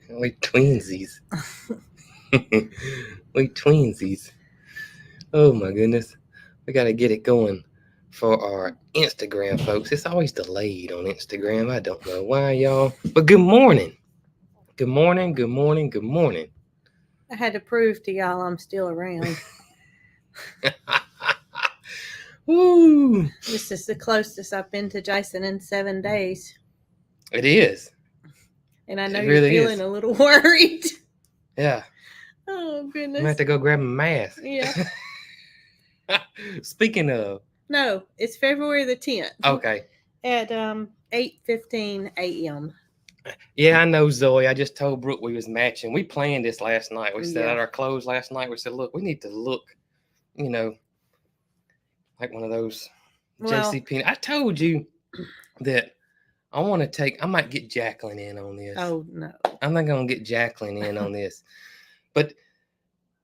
We twinsies. We twinsies. Oh my goodness. We got to get it going for our Instagram, folks. It's always delayed on Instagram. I don't know why, y'all. But good morning. Good morning. Good morning. Good morning. I had to prove to y'all I'm still around. Woo. This is the closest I've been to Jason in 7 days. It is. And I know It you're really feeling is. a little worried. Yeah. Oh, I'm goodness. gonna have to go grab a mask. Yeah. Speaking of. No, it's February the 10th. Okay. At 8:15 a.m. Yeah, I know, Zoe. I just told Brooke we was matching. We planned this last night. We set Yeah. out our clothes last night. We said, look, we need to look, you know, like one of those Well, JCPenney. I told you that I might get Jacqueline in on this. oh, no. I'm not going to get Jacqueline in on this. But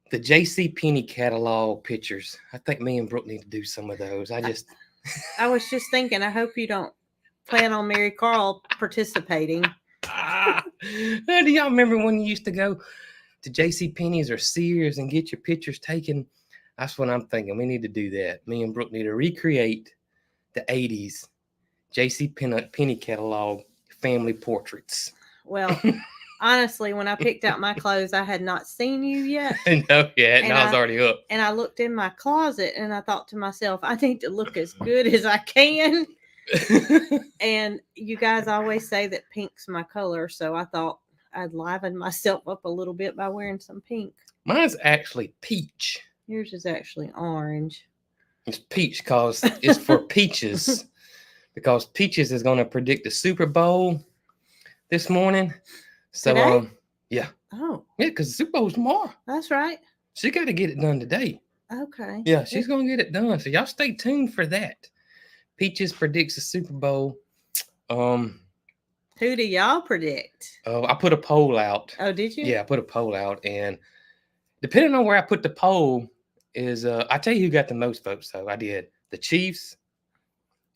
the JCPenney catalog pictures, I think me and Brooke need to do some of those. I was just thinking, I hope you don't plan on Mary Carl participating. Do y'all remember when you used to go to JCPenney's or Sears and get your pictures taken? That's what I'm thinking. We need to do that. Me and Brooke need to recreate the 80s JCPenney catalog family portraits. Well, honestly, when I picked out my clothes, I had not seen you yet. No, yeah, and I was already up. And I looked in my closet and I thought to myself, I need to look as good as I can. And you guys always say that pink's my color, so I thought I'd liven myself up a little bit by wearing some pink. Mine's actually peach. Yours is actually orange. It's peach because it's for peaches. Because Peaches is going to predict the Super Bowl this morning. So, today? Yeah. Oh. Yeah, because the Super Bowl's tomorrow. That's right. She got to get it done today. Okay. Yeah, she's going to get it done. So y'all stay tuned for that. Peaches predicts the Super Bowl. Who do y'all predict? Oh, I put a poll out. Oh, did you? Yeah, I put a poll out, and depending on where I put the poll is, I tell you who got the most votes. So I did the Chiefs,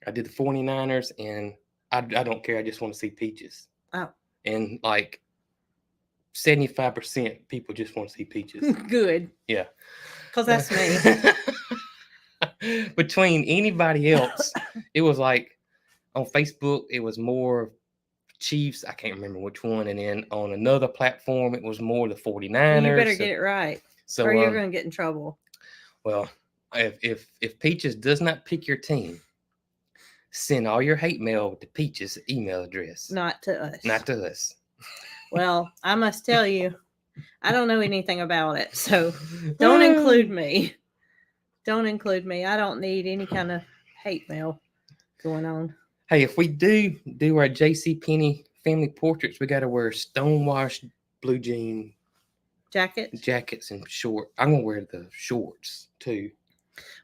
I did the 49ers, and I don't care. I just want to see Peaches. Oh. And like 75% people just want to see Peaches. Good. Yeah. Because that's me. Between anybody else, it was like on Facebook, it was more Chiefs. I can't remember which one. And then on another platform, it was more the 49ers. You better get it right. So, or you're going to get in trouble. Well, if Peaches does not pick your team, send all your hate mail to Peaches' email address. Not to us. Not to us. Well, I must tell you, I don't know anything about it. So don't include me. Don't include me. I don't need any kind of hate mail going on. Hey, if we do our JCPenney family portraits, we got to wear stonewashed blue jean jackets and short. I'm going to wear the shorts too.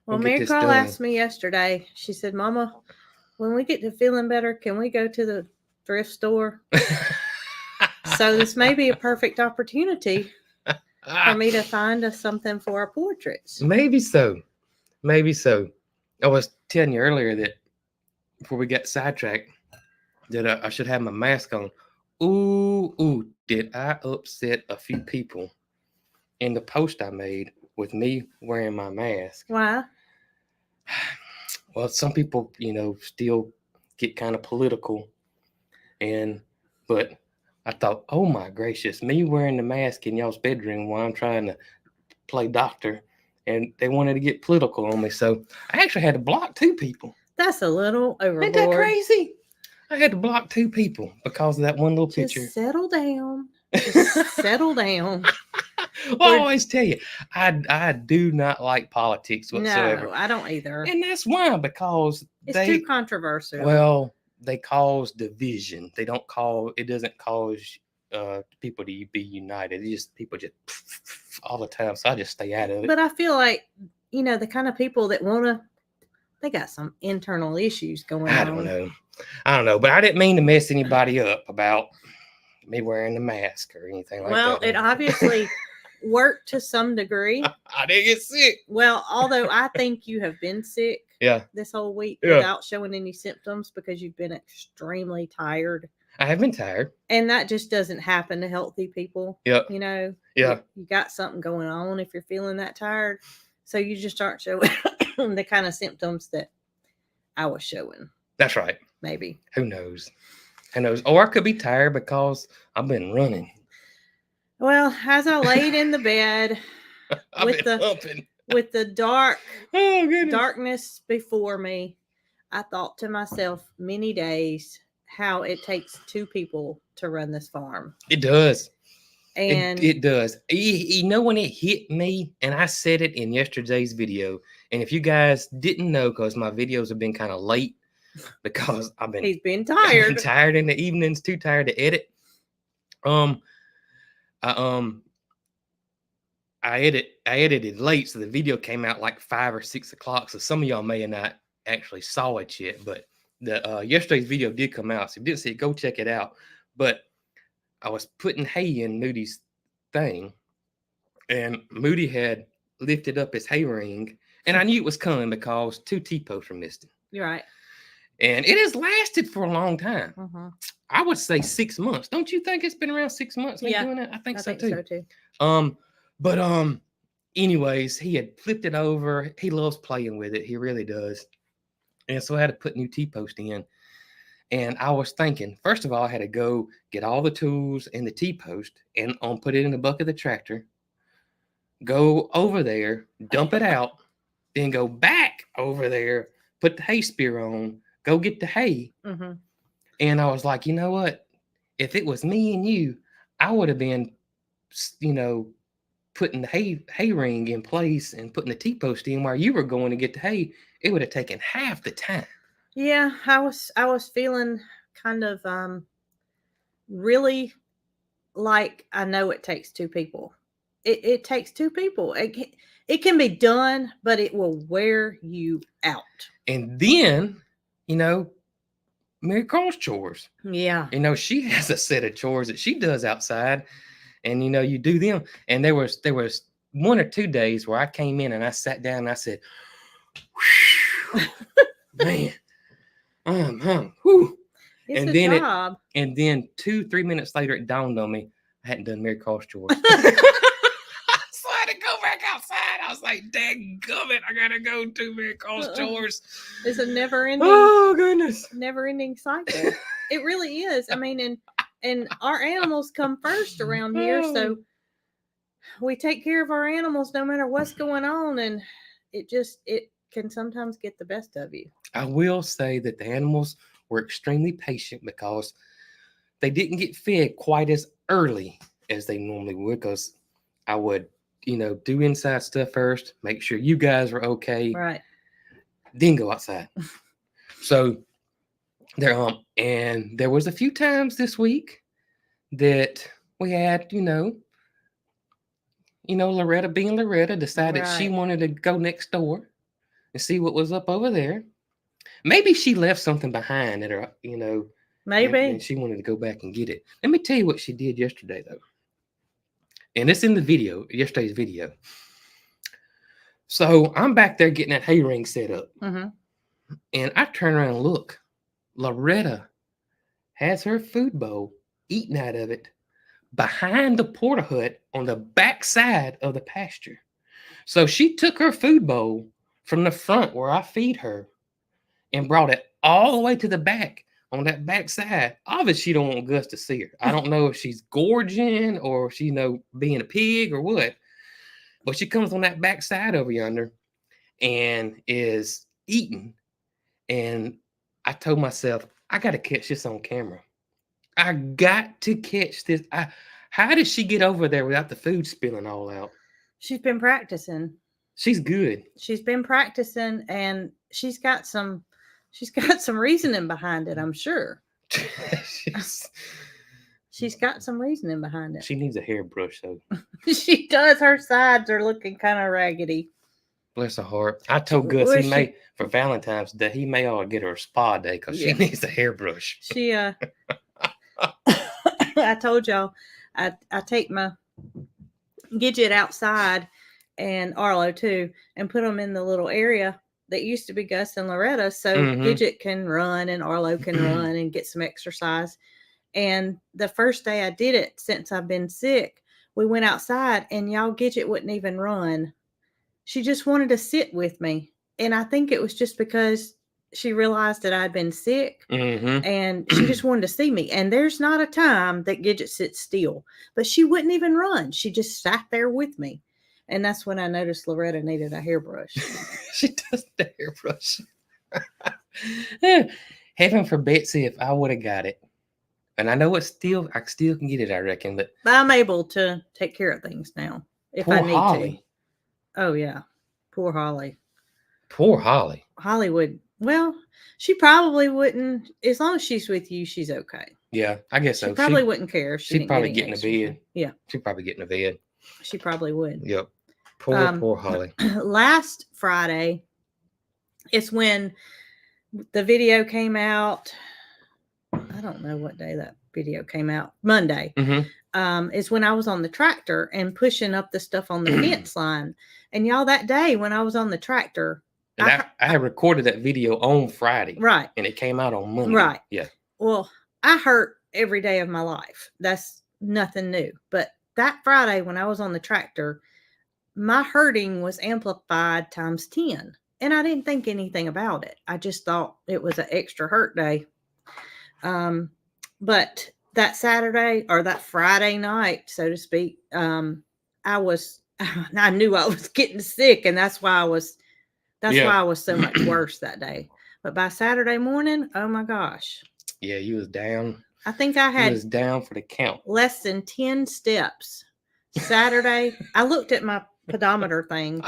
Well, Mary Carl asked me yesterday, she said, Mama, when we get to feeling better, can we go to the thrift store? So this may be a perfect opportunity for me to find us something for our portraits. Maybe so. Maybe so. I was telling you earlier that before we got sidetracked that I should have my mask on. Ooh, did I upset a few people in the post I made with me wearing my mask? Why? Well, some people, still get kind of political. But I thought, oh my gracious, me wearing the mask in y'all's bedroom while I'm trying to play doctor, and they wanted to get political on me. So I actually had to block 2 people. That's a little overboard. Ain't that crazy? I had to block 2 people because of that one little picture. Just settle down. Just settle down. Well, I always tell you, I do not like politics whatsoever. No, I don't either. And that's why, because it's too controversial. Well, they cause division. It doesn't cause people to be united. People just all the time. So I just stay out of it. But I feel like, the kind of people that they got some internal issues going on. I don't know. But I didn't mean to mess anybody up about me wearing the mask or anything like that. Well, it obviously worked to some degree. I didn't get sick. Well, although I think you have been sick this whole week without showing any symptoms because you've been extremely tired. I have been tired. And that just doesn't happen to healthy people. Yep. You know, Yeah. you got something going on if you're feeling that tired. So you just aren't showing the kind of symptoms that I was showing. That's right. Maybe. Who knows? Who knows? Or I could be tired because I've been running. Well, as I laid in the bed with humping. with the Oh, darkness before me, I thought to myself many days how it takes two people to run this farm. It does. And it does. You know when it hit me, and I said it in yesterday's video. And if you guys didn't know, because my videos have been kind of late, because he's been tired. I've been tired in the evenings, too tired to edit. I edited late, so the video came out like 5 or 6 o'clock. So some of y'all may have not actually saw it yet, but the yesterday's video did come out. So if you didn't see it, go check it out. But I was putting hay in Moody's thing, and Moody had lifted up his hay ring, and I knew it was coming because 2 T-posts were missing. You're right. And it has lasted for a long time. Mm-hmm. I would say 6 months. Don't you think it's been around 6 months? Yeah, doing it? I think so too. But anyways, he had flipped it over. He loves playing with it. He really does. And so I had to put new T-post in. And I was thinking, first of all, I had to go get all the tools and the T-post and put it in the bucket of the tractor. Go over there, dump it out, then go back over there, put the hay spear on, go get the hay. Mm-hmm. And I was like, you know what? If it was me and you, I would have been, putting the hay ring in place and putting the T-post in while you were going to get the hay. It would have taken half the time. Yeah, I was feeling kind of really like I know it takes two people. It takes two people. It can be done, but it will wear you out. And then, Mary Carl's chores. Yeah. She has a set of chores that she does outside, and you do them. And there was 1 or 2 days where I came in and I sat down and I said, man, whew. It's a job. And then 2-3 minutes later, it dawned on me I hadn't done Mary Carl's chores. So I had to go back outside. I was like, dadgummit, I gotta go do Mary Carl's chores. It's a never-ending. Oh goodness, never-ending cycle. It really is. I mean, and our animals come first around here, so we take care of our animals no matter what's going on, and it can sometimes get the best of you. I will say that the animals were extremely patient because they didn't get fed quite as early as they normally would, because I would, do inside stuff first, make sure you guys were okay, right? Then go outside. So and there was a few times this week that we had, Loretta being Loretta decided she wanted to go next door and see what was up over there. Maybe she left something behind at her, maybe. And she wanted to go back and get it. Let me tell you what she did yesterday, though. And it's in the video, yesterday's video. So I'm back there getting that hay ring set up. Mm-hmm. And I turn around and look. Loretta has her food bowl, eating out of it, behind the porta hut on the back side of the pasture. So she took her food bowl from the front where I feed her and brought it all the way to the back on that back side. Obviously, she don't want Gus to see her. I don't know if she's gorging or if she's, being a pig or what. But she comes on that back side over yonder and is eating. And I told myself, I got to catch this on camera. I got to catch this. How did she get over there without the food spilling all out? She's been practicing. She's good. She's been practicing, and she's got some reasoning behind it, I'm sure. She's got some reasoning behind it. She needs a hairbrush, though. She does. Her sides are looking kind of raggedy. Bless her heart. I told Gus for Valentine's Day, he may ought to get her a spa day because she needs a hairbrush. She I told y'all I take my Gidget outside and Arlo too and put them in the little area that used to be Gus and Loretta, so Gidget can run and Arlo can run and get some exercise. And the first day I did it since I've been sick, we went outside and y'all Gidget wouldn't even run. She just wanted to sit with me. And I think it was just because she realized that I'd been sick and she just wanted to see me. And there's not a time that Gidget sits still, but she wouldn't even run. She just sat there with me. And that's when I noticed Loretta needed a hairbrush. She does the hairbrush. Heaven for Betsy if I would have got it. And I know I still can get it, I reckon. But I'm able to take care of things now if I need Holly. to. Oh, yeah. Poor Holly. Poor Holly. Holly would, well, she probably wouldn't. As long as she's with you, she's okay. Yeah, I guess so. She probably wouldn't care if she'd probably get in the bed. Yeah. She'd probably get in the bed. She probably would. Yep. Poor Holly. Last Friday is when the video came out. I don't know what day that video came out. Monday. Is when I was on the tractor and pushing up the stuff on the fence line. And y'all, that day when I was on the tractor. And I had recorded that video on Friday. Right. And it came out on Monday. Right. Yeah. Well, I hurt every day of my life. That's nothing new. But that Friday when I was on the tractor, my hurting was amplified times 10. And I didn't think anything about it. I just thought it was an extra hurt day. But that Saturday or that Friday night, so to speak, I knew I was getting sick, and that's why I was so much worse that day. But by Saturday morning, oh my gosh. Yeah, you was down. I think I had was down for the count. Less than 10 steps. Saturday, I looked at my pedometer thing.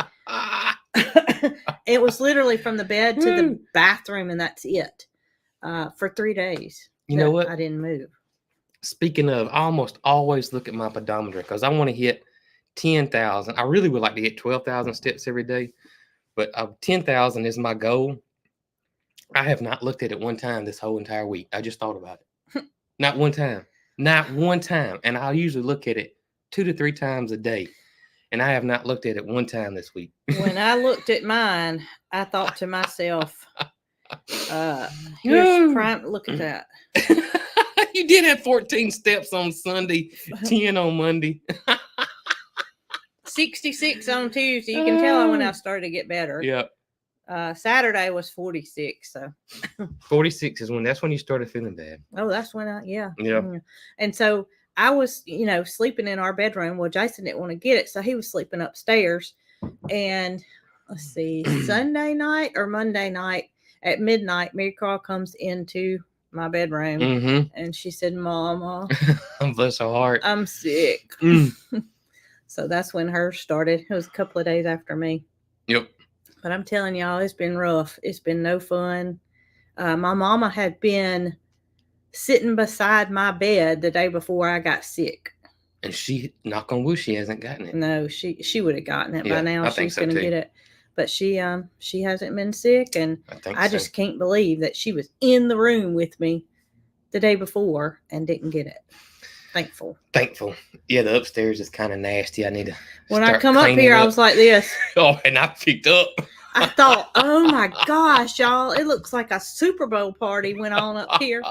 It was literally from the bed to the bathroom, and that's it. For 3 days. You know what? I didn't move. Speaking of, I almost always look at my pedometer because I want to hit 10,000. I really would like to hit 12,000 steps every day, but 10,000 is my goal. I have not looked at it one time this whole entire week. I just thought about it. Not one time. Not one time. And I usually look at it 2 to 3 times a day. And I have not looked at it one time this week. When I looked at mine, I thought to myself, here's prime. Look at that. You did have 14 steps on Sunday, 10 on Monday. 66 on Tuesday. You can tell when I started to get better. Yep. Saturday was 46. So 46 is that's when you started feeling bad. Oh, that's when Yeah. And so I was, sleeping in our bedroom. Well, Jason didn't want to get it, so he was sleeping upstairs. And let's see, Sunday night or Monday night at midnight, Mary Carl comes into my bedroom and she said, "Mama, bless her heart, I'm sick." So that's when hers started. It was a couple of days after me. Yep. But I'm telling y'all, it's been rough. It's been no fun. My mama had been sitting beside my bed the day before I got sick. And she, knock on wood, she hasn't gotten it. No, she would have gotten it by now. She's going to get it. But she hasn't been sick, and I just can't believe that she was in the room with me the day before and didn't get it. Thankful. Yeah, the upstairs is kind of nasty. I need to. When I come up here, I was like this. Oh, and I picked up. I thought, oh my gosh, y'all! It looks like a Super Bowl party went on up here.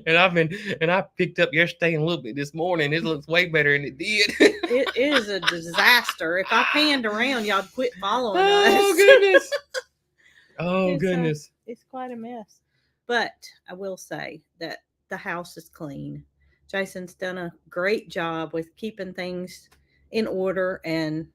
And I picked up yesterday and a little bit this morning. It looks way better than it did. It is a disaster. If I panned around, y'all quit following us. Oh goodness! Oh goodness! It's quite a mess. But I will say that the house is clean. Jason's done a great job with keeping things in order, and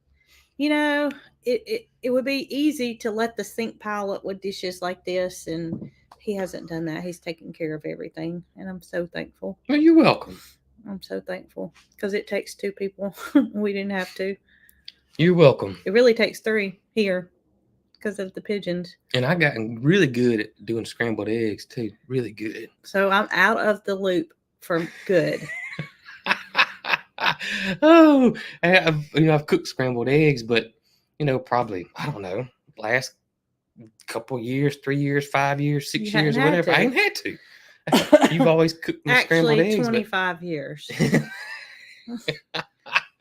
it would be easy to let the sink pile up with dishes like this, and he hasn't done that. He's taken care of everything, and I'm so thankful. Well, you're welcome. I'm so thankful because it takes 2 people. We didn't have to. You're welcome. It really takes 3 here because of the pigeons. And I've gotten really good at doing scrambled eggs too. Really good. So I'm out of the loop for good. Oh, I've cooked scrambled eggs, but probably, I don't know, last couple years, 3 years, 5 years, 6 years, or whatever. I ain't had to. You've always cooked me scrambled eggs. Actually, 25 years.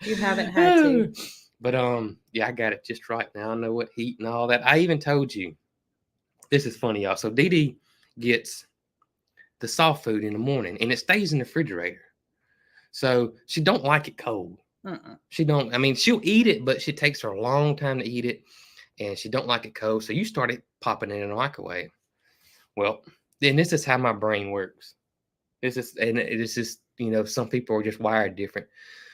You haven't had to. But I got it just right now. I know what heat and all that. I even told you. This is funny, y'all. So Dee Dee gets the soft food in the morning, and it stays in the refrigerator. So she don't like it cold. She don't. I mean, she'll eat it, but it takes her a long time to eat it, and she don't like it cold. So you started popping it in the microwave. Well, then this is how my brain works. This is some people are just wired different.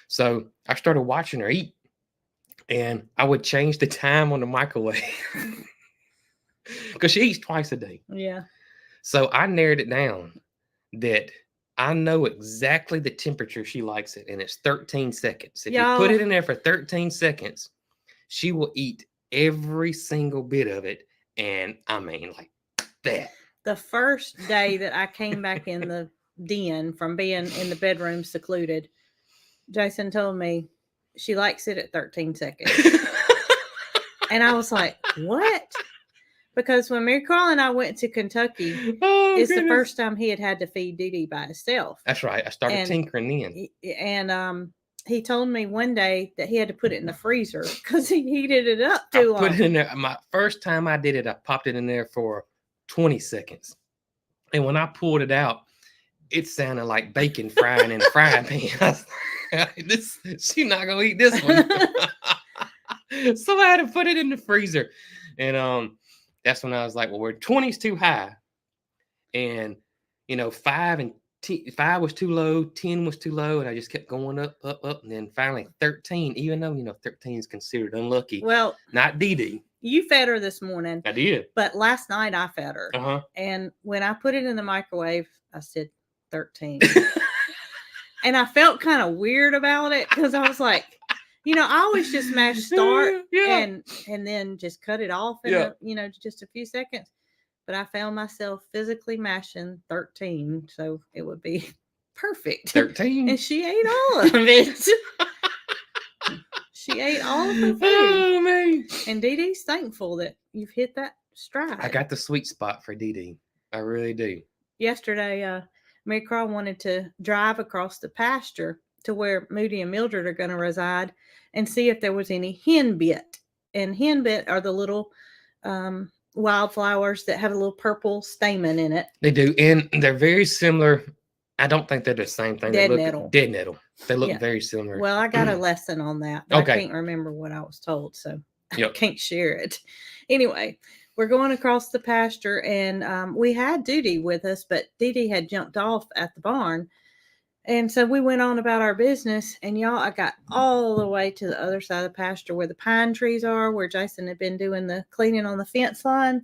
So I started watching her eat, and I would change the time on the microwave because she eats twice a day. Yeah. So I narrowed it down that I know exactly the temperature she likes it, and it's 13 seconds. If you put it in there for 13 seconds, she will eat every single bit of it. And I mean, like that. The first day that I came back in the den from being in the bedroom secluded, Jason told me she likes it at 13 seconds. And I was like, what? Because when Mary Carl and I went to Kentucky, it's the first time he had to feed Dee Dee by himself. That's right. I started tinkering then. And he told me one day that he had to put it in the freezer because he heated it up too long. Put it in there. My first time I did it, I popped it in there for 20 seconds. And when I pulled it out, it sounded like bacon frying in a frying pan. She's not gonna eat this one. So I had to put it in the freezer. And that's when I was like, well, we're 20's too high. And 5 was too low, 10 was too low, and I just kept going up, and then finally 13, even though 13 is considered unlucky. Well, not Dee Dee. You fed her this morning. I did. But last night I fed her. Uh-huh. And when I put it in the microwave, I said 13. And I felt kind of weird about it because I was like, I always just mash start and then just cut it off in just a few seconds. But I found myself physically mashing 13, so it would be perfect. 13. And she ate all of it. She ate all of her food. Oh, man. And Dee Dee's thankful that you've hit that stride. I got the sweet spot for Dee Dee. I really do. Yesterday, Mary Carl wanted to drive across the pasture to where Moody and Mildred are going to reside and see if there was any henbit. And henbit are the little wildflowers that have a little purple stamen in it. They do. And they're very similar. I don't think they're the same thing. Dead nettle. Dead nettle. They look very similar. Well, I got a lesson on that. I can't remember what I was told, so I can't share it. Anyway, we're going across the pasture, and we had Dee Dee with us, but Dee Dee had jumped off at the barn. And so we went on about our business, and y'all, I got all the way to the other side of the pasture where the pine trees are, where Jason had been doing the cleaning on the fence line.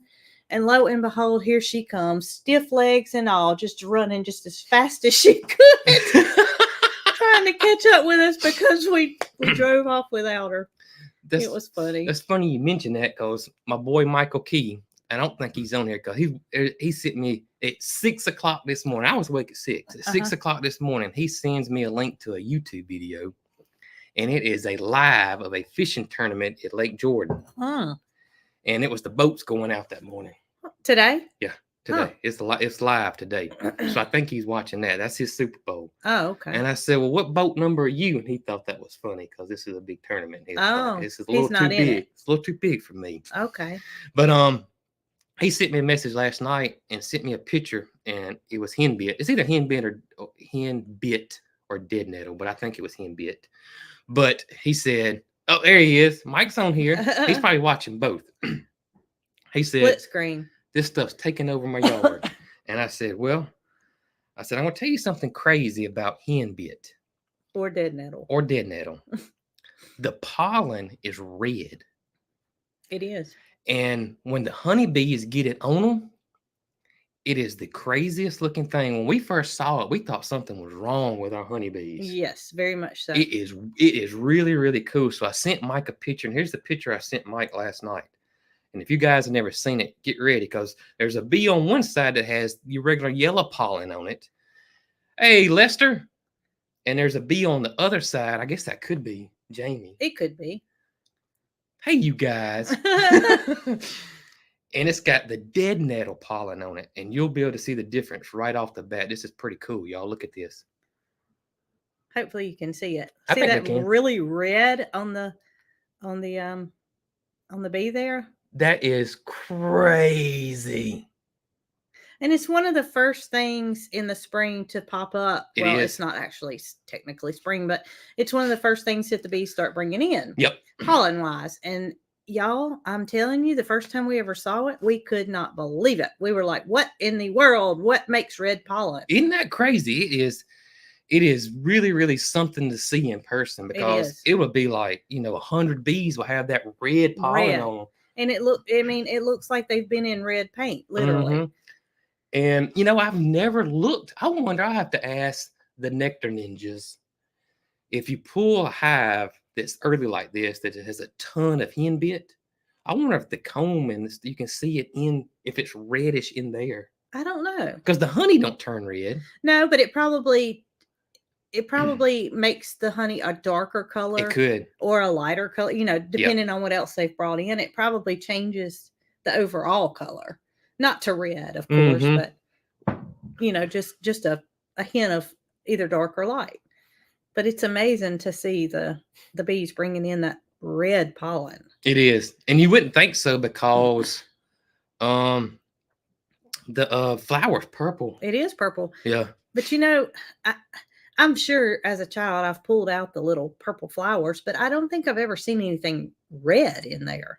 And lo and behold, here she comes, stiff legs and all, just running just as fast as she could, trying to catch up with us because we drove off without her. It was funny. That's funny you mentioned that because my boy Michael Key, I don't think he's on here because he sent me at 6 o'clock this morning. I was awake at 6. At 6 o'clock this morning, he sends me a link to a YouTube video, and it is a live of a fishing tournament at Lake Jordan. And it was the boats going out that morning. Today? Yeah, today. It's live today. So I think he's watching that. That's his Super Bowl. Oh, okay. And I said, well, what boat number are you? And he thought that was funny because this is a big tournament. This is a little too big. It's a little too big for me. Okay. But he sent me a message last night and sent me a picture, and it was henbit. It's either henbit or dead nettle, but I think it was henbit. But he said, oh, there he is. Mike's on here. He's probably watching both. He said, split screen. This stuff's taking over my yard. And I said, I'm going to tell you something crazy about henbit. Or dead nettle. The pollen is red. It is. And when the honeybees get it on them, it is the craziest looking thing. When we first saw it, we thought something was wrong with our honeybees. Yes, very much so. It is really, really cool. So I sent Mike a picture, and here's the picture I sent Mike last night. And if you guys have never seen it, get ready because there's a bee on one side that has your regular yellow pollen on it. Hey, Lester. And there's a bee on the other side. I guess that could be Jamie. It could be. Hey, you guys. And it's got the dead nettle pollen on it. And you'll be able to see the difference right off the bat. This is pretty cool, y'all. Look at this. Hopefully you can see it. See that really red on the bee there? That is crazy. And it's one of the first things in the spring to pop up. It Well, is. it's not actually technically spring, but it's one of the first things that the bees start bringing in. Yep. Pollen wise. And y'all, I'm telling you, the first time we ever saw it, we could not believe it. We were like, what in the world? What makes red pollen? Isn't that crazy? It is really, really something to see in person, because it would be like, 100 bees will have that red pollen on them. And it looks like they've been in red paint, literally. Mm-hmm. And, I've never looked. I wonder, I have to ask the nectar ninjas, if you pull a hive that's early like this, that it has a ton of hen bit, I wonder if the comb and you can see it if it's reddish in there. I don't know. Because the honey don't turn red. No, but it probably makes the honey a darker color. It could. Or a lighter color, depending on what else they've brought in. It probably changes the overall color. Not to red, of course, but just a hint of either dark or light. But it's amazing to see the bees bringing in that red pollen. It is. And you wouldn't think so, because the flower's purple. It is purple. Yeah. But I'm sure as a child I've pulled out the little purple flowers, but I don't think I've ever seen anything red in there.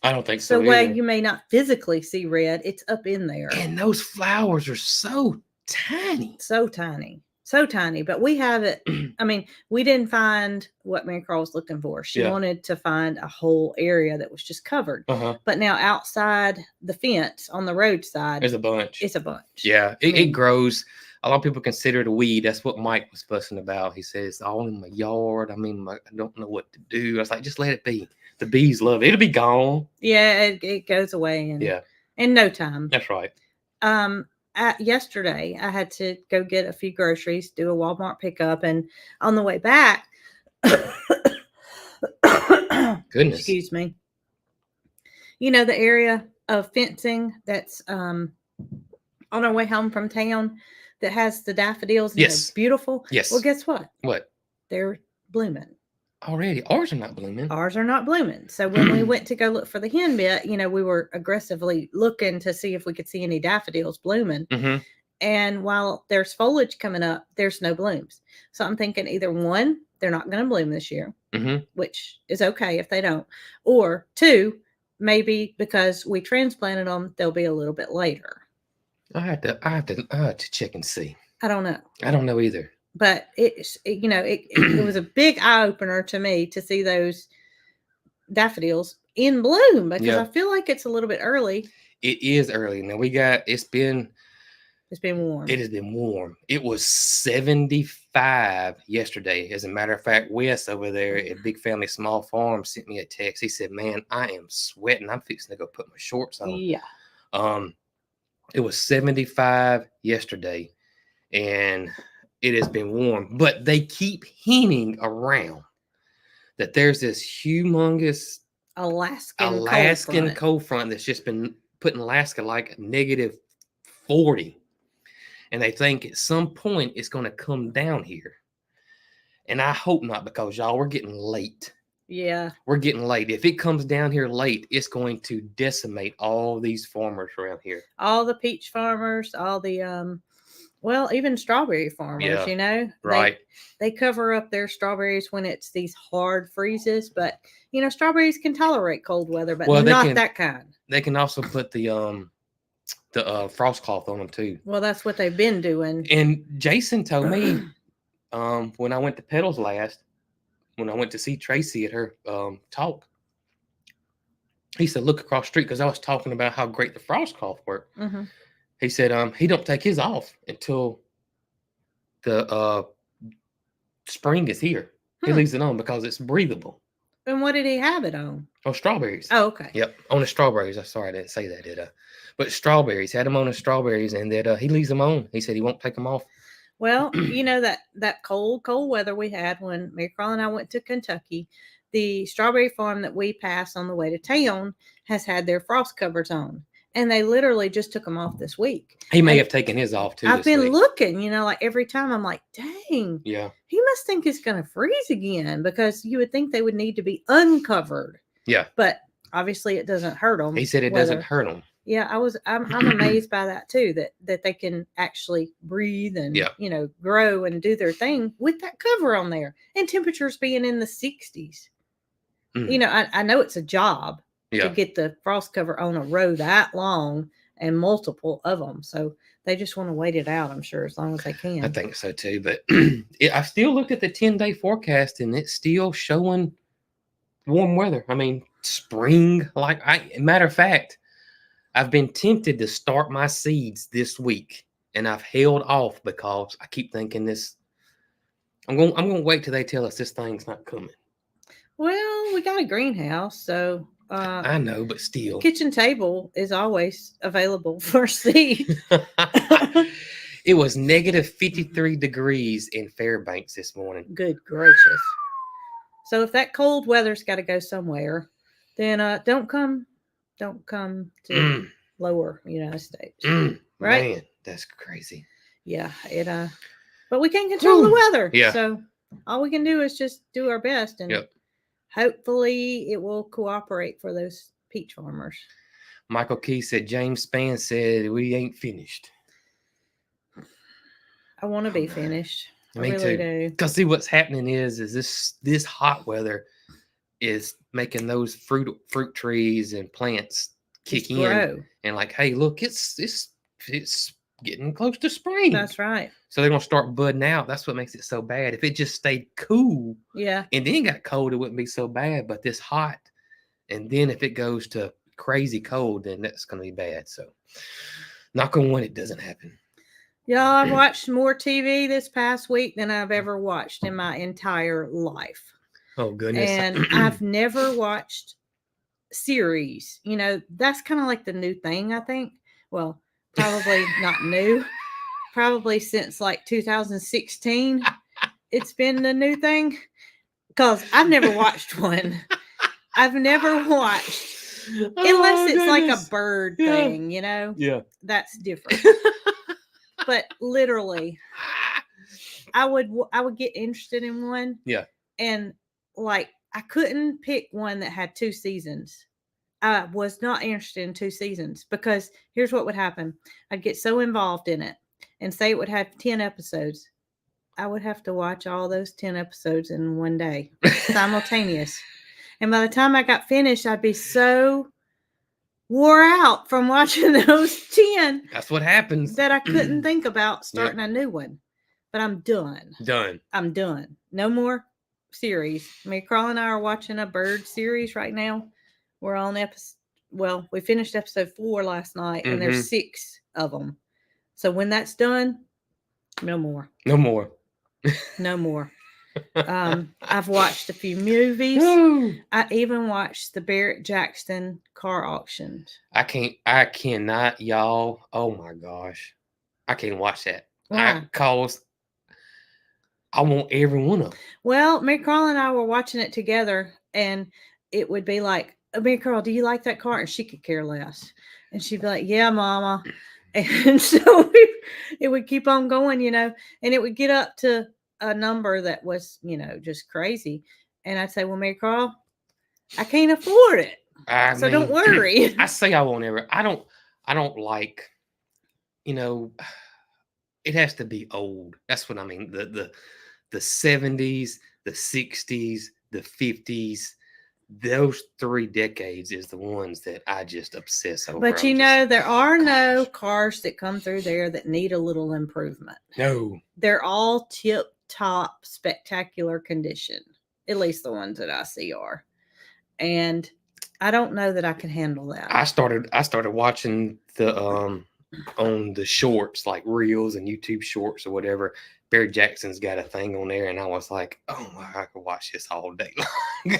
I don't think so. So while you may not physically see red, it's up in there. And those flowers are so tiny. So tiny. So tiny. But we have it. I mean, we didn't find what Mary Carl was looking for. She wanted to find a whole area that was just covered. Uh-huh. But now outside the fence on the roadside, there's a bunch. It's a bunch. Yeah. It grows. A lot of people consider it a weed. That's what Mike was fussing about. He says, all in my yard. I don't know what to do. I was like, just let it be. The bees love it. It'll be gone. Yeah, it goes away in no time. That's right. Yesterday, I had to go get a few groceries, do a Walmart pickup, and on the way back, goodness, excuse me. The area of fencing that's on our way home from town that has the daffodils. And yes, they're beautiful. Yes. Well, guess what? What? They're blooming. Already. Ours are not blooming. Ours are not blooming. So when we went to go look for the hen bit, we were aggressively looking to see if we could see any daffodils blooming. Mm-hmm. And while there's foliage coming up, there's no blooms. So I'm thinking either one, they're not going to bloom this year, which is okay if they don't. Or two, maybe because we transplanted them, they'll be a little bit later. I have to check and see. I don't know. I don't know either. But it was a big eye opener to me to see those daffodils in bloom, because I feel like it's a little bit early. It is early. Now it's been warm. It has been warm. It was 75 yesterday. As a matter of fact, Wes over there at Big Family Small Farm sent me a text. He said, "Man, I am sweating. I'm fixing to go put my shorts on." Yeah. It was 75 yesterday, and it has been warm, but they keep hinting around that there's this humongous Alaskan cold front that's just been putting Alaska like -40. And they think at some point it's going to come down here. And I hope not, because y'all, we're getting late. Yeah. We're getting late. If it comes down here late, it's going to decimate all these farmers around here. All the peach farmers, all the even strawberry farmers, Right. They cover up their strawberries when it's these hard freezes, but strawberries can tolerate cold weather, but not that kind. They can also put the frost cloth on them too. Well, that's what they've been doing. And Jason told me when I went to Pedals last, when I went to see Tracy at her talk, he said, look across the street, because I was talking about how great the frost cloth worked. Mm-hmm. He said he don't take his off until the spring is here. He leaves it on because it's breathable. And what did he have it on? On strawberries. Oh, okay. Yep, on the strawberries. I'm sorry I didn't say that, did I? But strawberries, had them on the strawberries, and that he leaves them on. He said he won't take them off. Well, that cold weather we had when Mary Carl and I went to Kentucky, the strawberry farm that we passed on the way to town has had their frost covers on. And they literally just took them off this week. He may have taken his off too. I've been looking, like every time I'm like, dang. Yeah. He must think it's going to freeze again, because you would think they would need to be uncovered. Yeah. But obviously it doesn't hurt them. He said it doesn't hurt them. Yeah, I'm amazed by that too, that they can actually breathe and, Yeah. Grow and do their thing with that cover on there, and temperatures being in the 60s. I know it's a job to Yeah. get the frost cover on a row that long and multiple of them. So they just want to wait it out, I'm sure, as long as they I can. think so too. But I still looked at the 10-day forecast, and it's still showing warm weather. I mean, spring. Matter of fact, I've been tempted to start my seeds this week, and I've held off because I keep thinking this. I'm going to wait till they tell us this thing's not coming. Well, we got a greenhouse, so I know, but still. kitchen table is always available for seed. It was negative 53 degrees in Fairbanks this morning. Good gracious. So if that cold weather's got to go somewhere, then don't come to lower United States. Right? Man, that's crazy. Yeah, but we can't control the weather. Yeah. So all we can do is just do our best, and hopefully it will cooperate for those peach farmers. Michael Key said, James Spann said, we ain't finished. I want to be finished. Me really too. Do. Because see, what's happening is this hot weather is making those fruit trees and plants kick in, grow. And like, hey, look, it's getting close to spring. That's right. So they're gonna start budding out. That's what makes it so bad. If it just stayed cool, and then got cold, it wouldn't be so bad. But this hot, and then if it goes to crazy cold, then that's gonna be bad. So knock on wood, it doesn't happen. Yeah, I've watched more TV this past week than I've ever watched in my entire life. Oh, goodness. And I've never watched series. That's kind of like the new thing, I think. Well, probably not new. Probably since like 2016, it's been the new thing. Because I've never watched one. I've never watched, unless it's like a bird thing, Yeah. That's different. But literally, I would get interested in one. Yeah. And like, I couldn't pick one that had 2 seasons. I was not interested in 2 seasons, because here's what would happen. I'd get so involved in it, and say it would have 10 episodes. I would have to watch all those 10 episodes in one day, simultaneous. And by the time I got finished, I'd be so wore out from watching those 10. That's what happens. That I couldn't think about starting a new one. But I'm done. I'm done. No more series. Carl and I are watching a bird series right now. We're on we finished episode 4 last night, and there's 6 of them. So when that's done, no more. No more. No more. I've watched a few movies. I even watched the Barrett-Jackson car auctions. I cannot, y'all. Oh my gosh. I can't watch that. Why? Because I want every one of them. Well, Carl and I were watching it together, and it would be like, Carl, do you like that car? And she could care less. And she'd be like, yeah, Mama. And so it would keep on going, and it would get up to a number that was, just crazy. And I'd say, well, Carl, I can't afford it. So don't worry. I say I won't ever. I don't like, it has to be old. That's what I mean. The 70s, the 60s, the 50s. Those 3 decades is the ones that I just obsess over. But there are no cars that come through there that need a little improvement. No. They're all tip-top, spectacular condition. At least the ones that I see are. And I don't know that I can handle that. I started watching the on the shorts, like Reels and YouTube shorts or whatever. Barrett-Jackson's got a thing on there, and I was like, oh my, I could watch this all day long.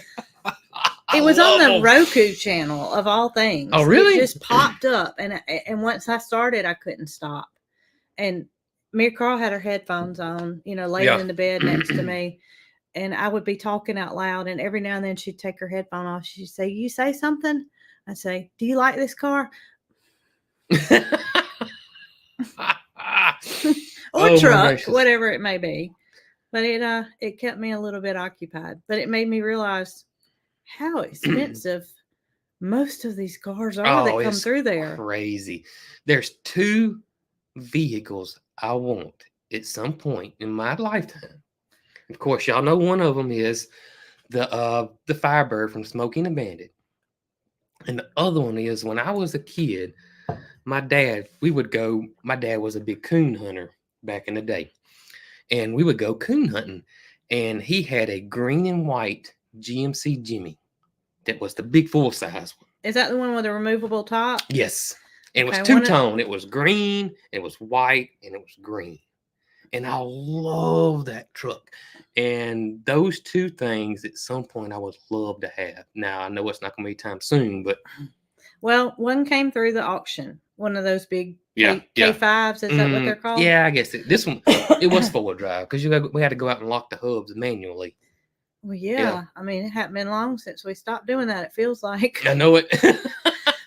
It was on the Roku channel, of all things. Oh, really? It just popped up, and once I started, I couldn't stop. And Carl had her headphones on, laying in the bed next to me, and I would be talking out loud, and every now and then she'd take her headphone off. She'd say, "You say something?" I'd say, "Do you like this car?" Or truck, whatever it may be. But it kept me a little bit occupied. But it made me realize how expensive most of these cars are that come it's through there. crazy. There's 2 vehicles I want at some point in my lifetime. Of course, y'all know one of them is the Firebird from Smoking the Bandit. And the other one is when I was a kid, my dad was a big coon hunter back in the day. And we would go coon hunting. And he had a green and white GMC Jimmy that was the big full size one. Is that the one with the removable top? Yes. And it was Okay, two-tone. It was green, it was white, and it was green. And I love that truck. And those 2 things at some point I would love to have. Now, I know it's not going to be time soon, but. Well, one came through the auction. One of those big K5s, is that what they're called? Yeah, I guess this one, it was 4-wheel drive because we had to go out and lock the hubs manually. Well, yeah. I mean, it hadn't been long since we stopped doing that, it feels like. I know it.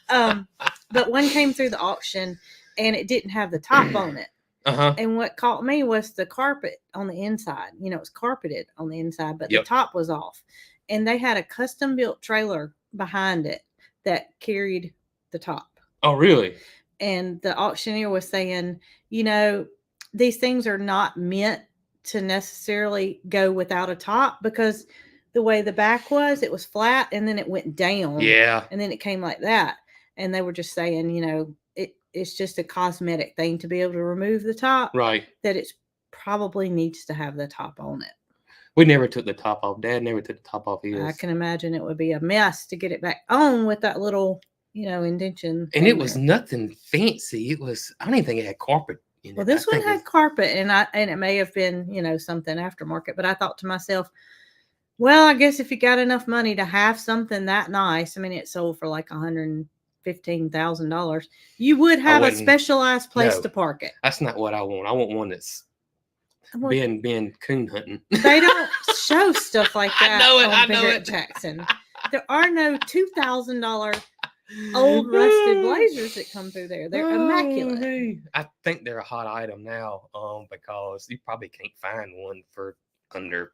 But one came through the auction and it didn't have the top on it. And what caught me was the carpet on the inside. You know, it was carpeted on the inside, but the top was off. And they had a custom built trailer behind it that carried the top. Oh, really? And the auctioneer was saying, you know, these things are not meant to necessarily go without a top because the way the back was, it was flat and then it went down. Yeah. And then it came like that. And they were just saying, you know, it's just a cosmetic thing to be able to remove the top. Right. That it probably needs to have the top on it. We never took the top off. Dad never took the top off his. I can imagine it would be a mess to get it back on with that little, you know, indentation. And it was nothing fancy. It was, I don't even think it had carpet in it. Well, this one had carpet and it may have been, you know, something aftermarket, but I thought to myself, well, I guess if you got enough money to have something that nice, I mean, it sold for like $115,000. You would have a specialized place to park it. That's not what I want. I want one that's been coon hunting. They don't show stuff like that. I know it. Jackson. There are no $2,000 old rusted blazers that come through there. They're immaculate. Hey. I think they're a hot item now, because you probably can't find one for under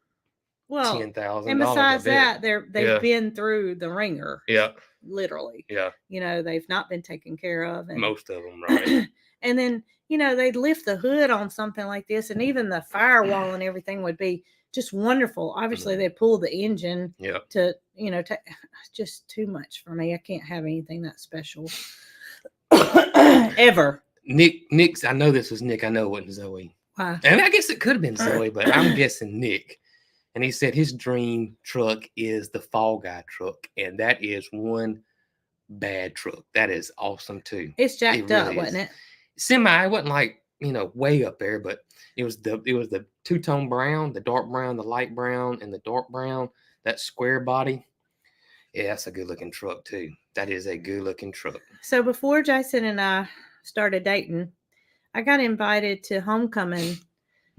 $10,000. And besides that, they've been through the ringer. Yeah. Literally. Yeah. You know, they've not been taken care of. And, most of them, right? And then, you know, they'd lift the hood on something like this, and even the firewall and everything would be just wonderful. Obviously, they pull the engine to, you know, just too much for me. I can't have anything that special ever. Nick's, I know this was Nick. I know it wasn't Zoe. Why? And I guess it could have been Zoe, but I'm guessing Nick. And he said his dream truck is the Fall Guy truck, and that is one bad truck. That is awesome too. It's jacked up, wasn't it? Semi. It wasn't like, you know, way up there, but it was the two-tone brown, the dark brown, the light brown, and the dark brown. That square body. Yeah, that's a good-looking truck too. That is a good-looking truck. So before Jason and I started dating, I got invited to homecoming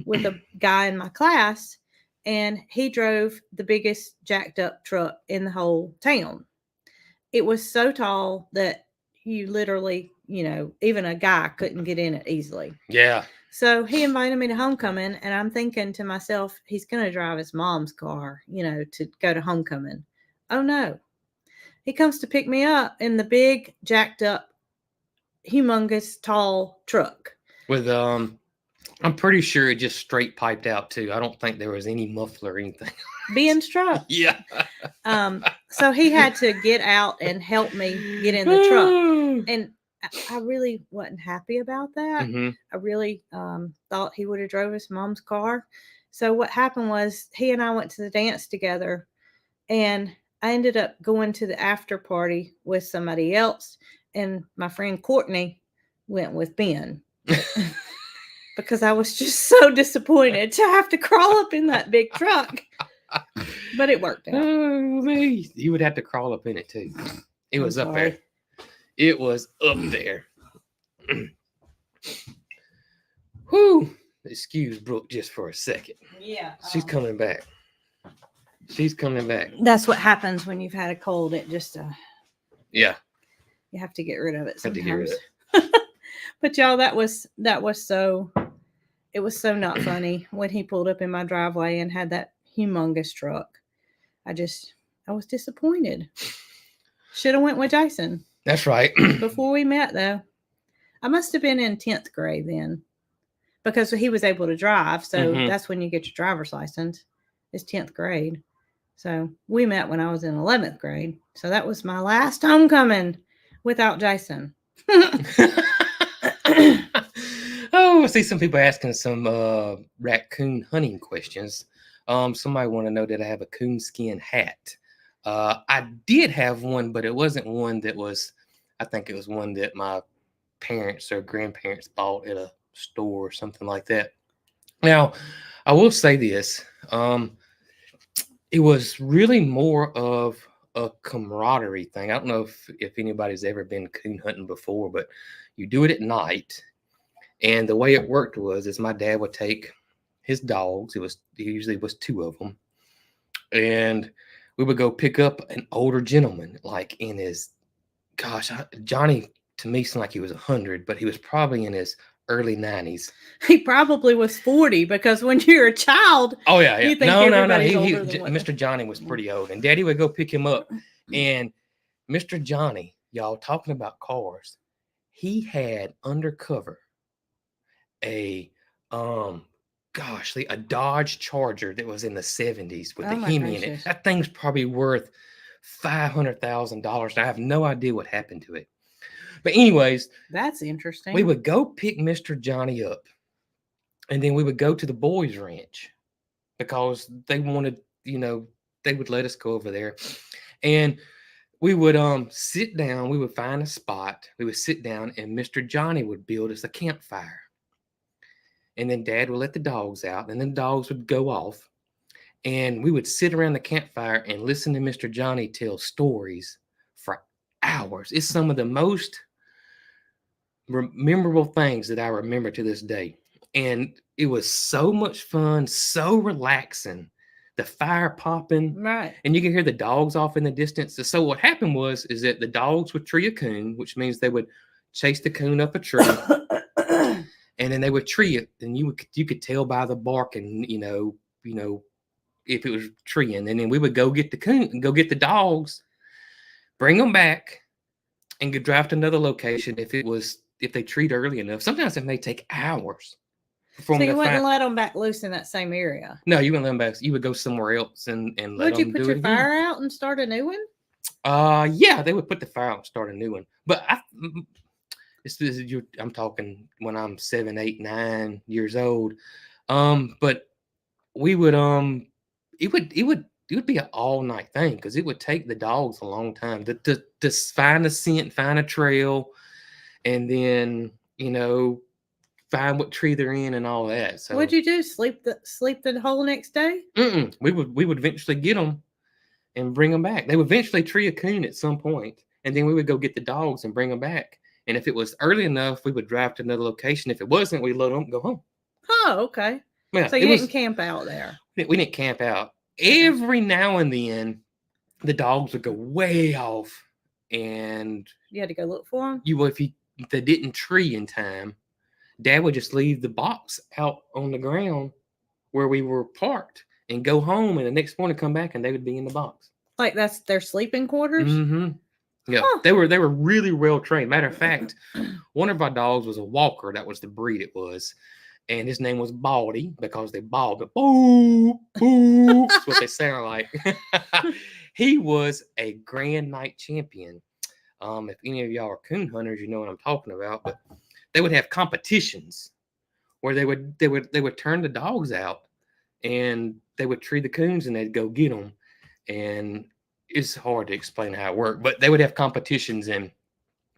with a guy in my class. And he drove the biggest jacked up truck in the whole town. It was so tall that you literally, you know, even a guy couldn't get in it easily. Yeah. So he invited me to homecoming, and I'm thinking to myself, he's going to drive his mom's car, you know, to go to homecoming. Oh, no. He comes to pick me up in the big, jacked up, humongous, tall truck. With, I'm pretty sure it just straight piped out too. I don't think there was any muffler or anything. Ben's truck. Yeah. So he had to get out and help me get in the truck. And I really wasn't happy about that. Mm-hmm. I really thought he would have drove his mom's car. So what happened was he and I went to the dance together, and I ended up going to the after party with somebody else. And my friend Courtney went with Ben. Because I was just so disappointed to have to crawl up in that big truck. But it worked out. Oh, me. You would have to crawl up in it too. It was up there. It was up there. Whew. Excuse Brooke just for a second. Yeah. She's coming back. She's coming back. That's what happens when you've had a cold. It just yeah. You have to get rid of it sometimes. Have to get rid of it. But y'all, that was so, it was so not funny when he pulled up in my driveway and had that humongous truck. I was disappointed. Should have went with Jason. That's right. Before we met, though, I must have been in 10th grade then, because he was able to drive. So that's when you get your driver's license. It's 10th grade. So we met when I was in 11th grade. So that was my last homecoming without Jason. Oh, I see some people asking some raccoon hunting questions. Somebody want to know that I have a coonskin hat. I did have one, but it wasn't one that was, I think it was one that my parents or grandparents bought at a store or something like that. Now, I will say this. It was really more of a camaraderie thing. I don't know if anybody's ever been coon hunting before, but you do it at night. And the way it worked is my dad would take his dogs. It usually was 2 of them, and we would go pick up an older gentleman, like in his, Johnny to me seemed like he was 100, but he was probably in his early 90s. He probably was 40, because when you're a child, oh yeah, you think no. Mr. Johnny was pretty old, and Daddy would go pick him up, and Mr. Johnny, y'all talking about cars, he had undercover a Dodge Charger that was in the 70s with the Hemi in it. That thing's probably worth $500,000. I have no idea what happened to it. But anyways, that's interesting. We would go pick Mr. Johnny up, and then we would go to the boys' ranch because they wanted, they would let us go over there. And we would sit down, we would find a spot, we would sit down, and Mr. Johnny would build us a campfire. And then Dad would let the dogs out, and then the dogs would go off. And we would sit around the campfire and listen to Mr. Johnny tell stories for hours. It's some of the most memorable things that I remember to this day. And it was so much fun, so relaxing. The fire popping, right? And you can hear the dogs off in the distance. So what happened is that the dogs would tree a coon, which means they would chase the coon up a tree. And then they would tree it, and you could tell by the bark, and if it was treeing. And then we would go get the coon, go get the dogs, bring them back, and go drive to another location if they treat early enough. Sometimes it may take hours. So you wouldn't let them back loose in that same area? No, you wouldn't let them back. You would go somewhere else and let them do it. Would you put your fire out and start a new one? Yeah, they would put the fire out and start a new one. But I'm talking when I'm 7, 8, 9 years old. But we would it would be an all night thing, because it would take the dogs a long time to find a scent, find a trail, and then find what tree they're in and all that. So what'd you do? Sleep the whole next day? We would eventually get them and bring them back. They would eventually tree a coon at some point, and then we would go get the dogs and bring them back. And if it was early enough, we would drive to another location. If it wasn't, we'd let them go home. Oh, okay. Yeah, so you didn't camp out there? We didn't camp out. Every now and then, the dogs would go way off, and you had to go look for them. If they didn't tree in time, Dad would just leave the box out on the ground where we were parked and go home, and the next morning come back and they would be in the box. Like that's their sleeping quarters? Mm-hmm. Yeah, they were really well trained. Matter of fact, one of our dogs was a walker. That was the breed it was. And his name was Baldy, because they bawled. Boo, boo. That's what they sound like. He was a Grand Night champion. If any of y'all are coon hunters, you know what I'm talking about. But they would have competitions where they would turn the dogs out, and they would tree the coons, and they'd go get them. And it's hard to explain how it worked, but they would have competitions, and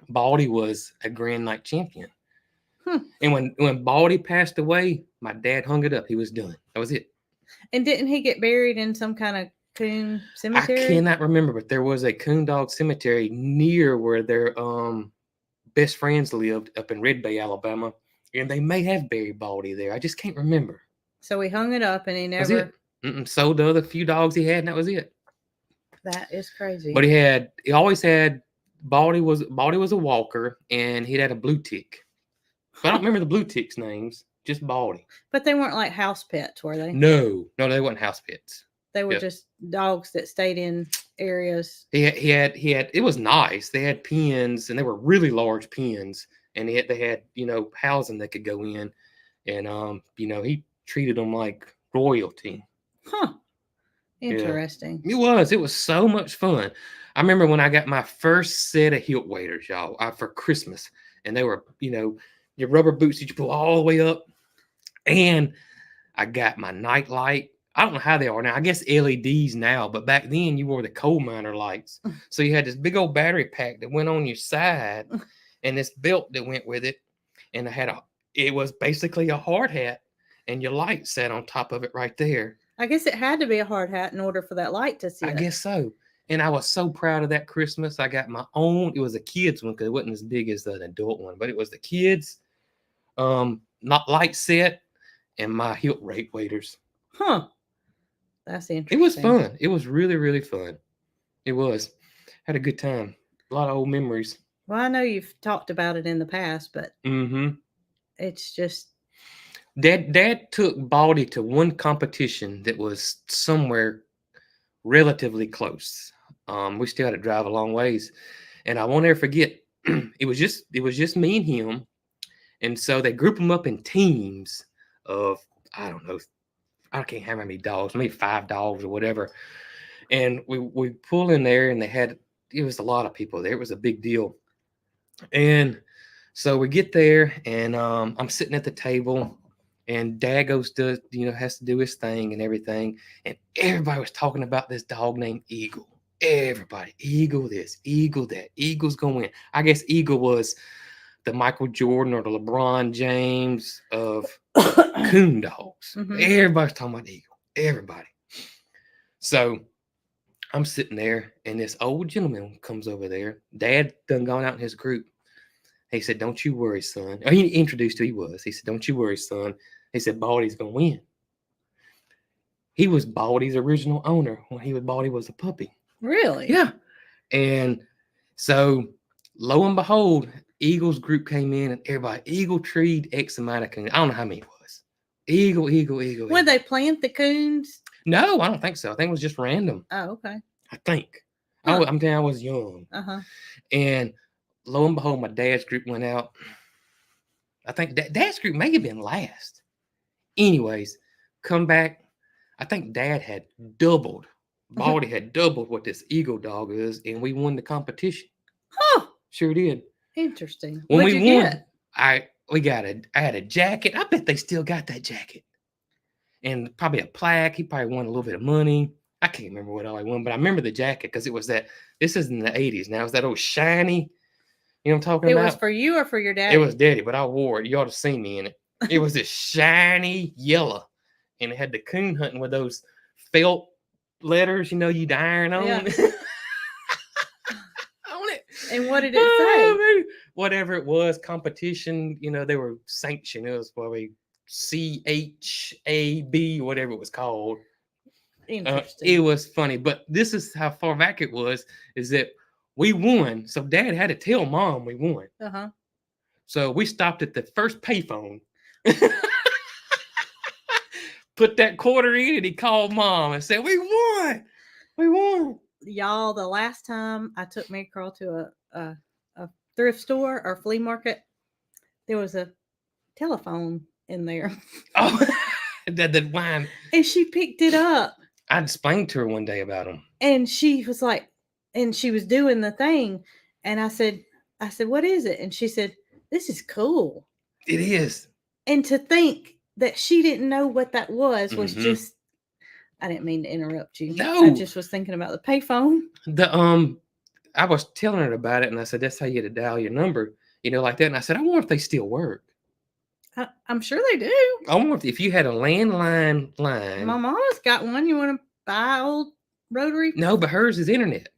Baldy was a Grand Night champion. And when Baldy passed away, my dad hung it up. He was done. That was it. And didn't he get buried in some kind of coon cemetery? I cannot remember, but there was a coon dog cemetery near where their best friends lived, up in Red Bay, Alabama, and they may have buried Baldy there. I just can't remember. So he hung it up, and he never sold the other few dogs he had, and that was it. That is crazy. But he always had Baldy was a walker, and he'd had a blue tick. But I don't remember the blue tick's names, just Baldy. But they weren't like house pets, were they? No, they weren't house pets. They were Yep. just dogs that stayed in areas. He had. It was nice. They had pens, and they were really large pens, and they had housing they could go in, and he treated them like royalty. Huh. Yeah, Interesting. it was so much fun. I remember when I got my first set of hilt waders, y'all, for Christmas, and they were your rubber boots that you pull all the way up, and I got my night light. I don't know how they are now. I guess LEDs now, but back then you wore the coal miner lights. So you had this big old battery pack that went on your side and this belt that went with it. And it was basically a hard hat, and your light sat on top of it right there. I guess it had to be a hard hat in order for that light to see. I guess so. And I was so proud of that Christmas. I got my own. It was a kid's one because it wasn't as big as the adult one, but it was the kids, not light set, and my hilt rate waders. Huh. That's interesting. It was fun. It was really, really fun. It was. Had a good time. A lot of old memories. Well, I know you've talked about it in the past, but it's just. Dad took Baldy to one competition that was somewhere relatively close. We still had to drive a long ways, and I won't ever forget. It was just me and him, and so they group them up in teams of, I don't know, I can't have how many dogs, maybe 5 dogs or whatever. And we pull in there, and it was a lot of people there. It was a big deal. And so we get there, and I'm sitting at the table, and Dad has to do his thing and everything. And everybody was talking about this dog named Eagle. Everybody, Eagle this, Eagle that, Eagle's going to win. I guess Eagle was the Michael Jordan or the LeBron James of coon dogs. Everybody's talking about Eagle. Everybody. So I'm sitting there, and this old gentleman comes over there. Dad done gone out in his group. He said, "Don't you worry, son." Or he introduced who he was. He said, "Don't you worry, son." He said, "Baldy's going to win." He was Baldy's original owner when Baldy was a puppy. Really? Yeah. And so, lo and behold, Eagle's group came in, and everybody, Eagle treed X amount of coons. I don't know how many it was. Eagle. Would they plant the coons? No, I don't think so. I think it was just random. Oh, okay. I think. Huh. I'm telling you, I was young. And lo and behold, my dad's group went out. I think Dad's group may have been last. Anyways, come back. I think Dad had doubled. Baldy had doubled what this Eagle dog is, and we won the competition. Huh. Sure did. Interesting. When What'd we won, get? I had a jacket. I bet they still got that jacket. And probably a plaque. He probably won a little bit of money. I can't remember what all I won, but I remember the jacket because it was that. This is in the 80s now. It was that old shiny. You know what I'm talking about? It was for you or for your dad? It was Daddy, but I wore it. You ought to see me in it. It was this shiny yellow, and it had the coon hunting with those felt letters, you'd iron on. Yeah. On it. And what did it say? Whatever it was, competition. They were sanctioned. It was probably CHAB, whatever it was called. Interesting. It was funny, but this is how far back it was. Is that we won, so Dad had to tell Mom we won. So we stopped at the first payphone, put that quarter in, and he called Mom and said, "We won, we won." Y'all, the last time I took Mary Carl to a thrift store or flea market, there was a telephone in there. Oh, that wine. And she picked it up. I explained to her one day about them, and she was like, and she was doing the thing, and I said, "What is it?" And she said, "This is cool." It is. And to think that she didn't know what that was just. I didn't mean to interrupt you. No, I just was thinking about the payphone. I was telling her about it, and I said, "That's how you get to dial your number, like that." And I said, "I wonder if they still work." I'm sure they do. I wonder if you had a landline line. My mama's got one. You want to buy old rotary? No, but hers is internet.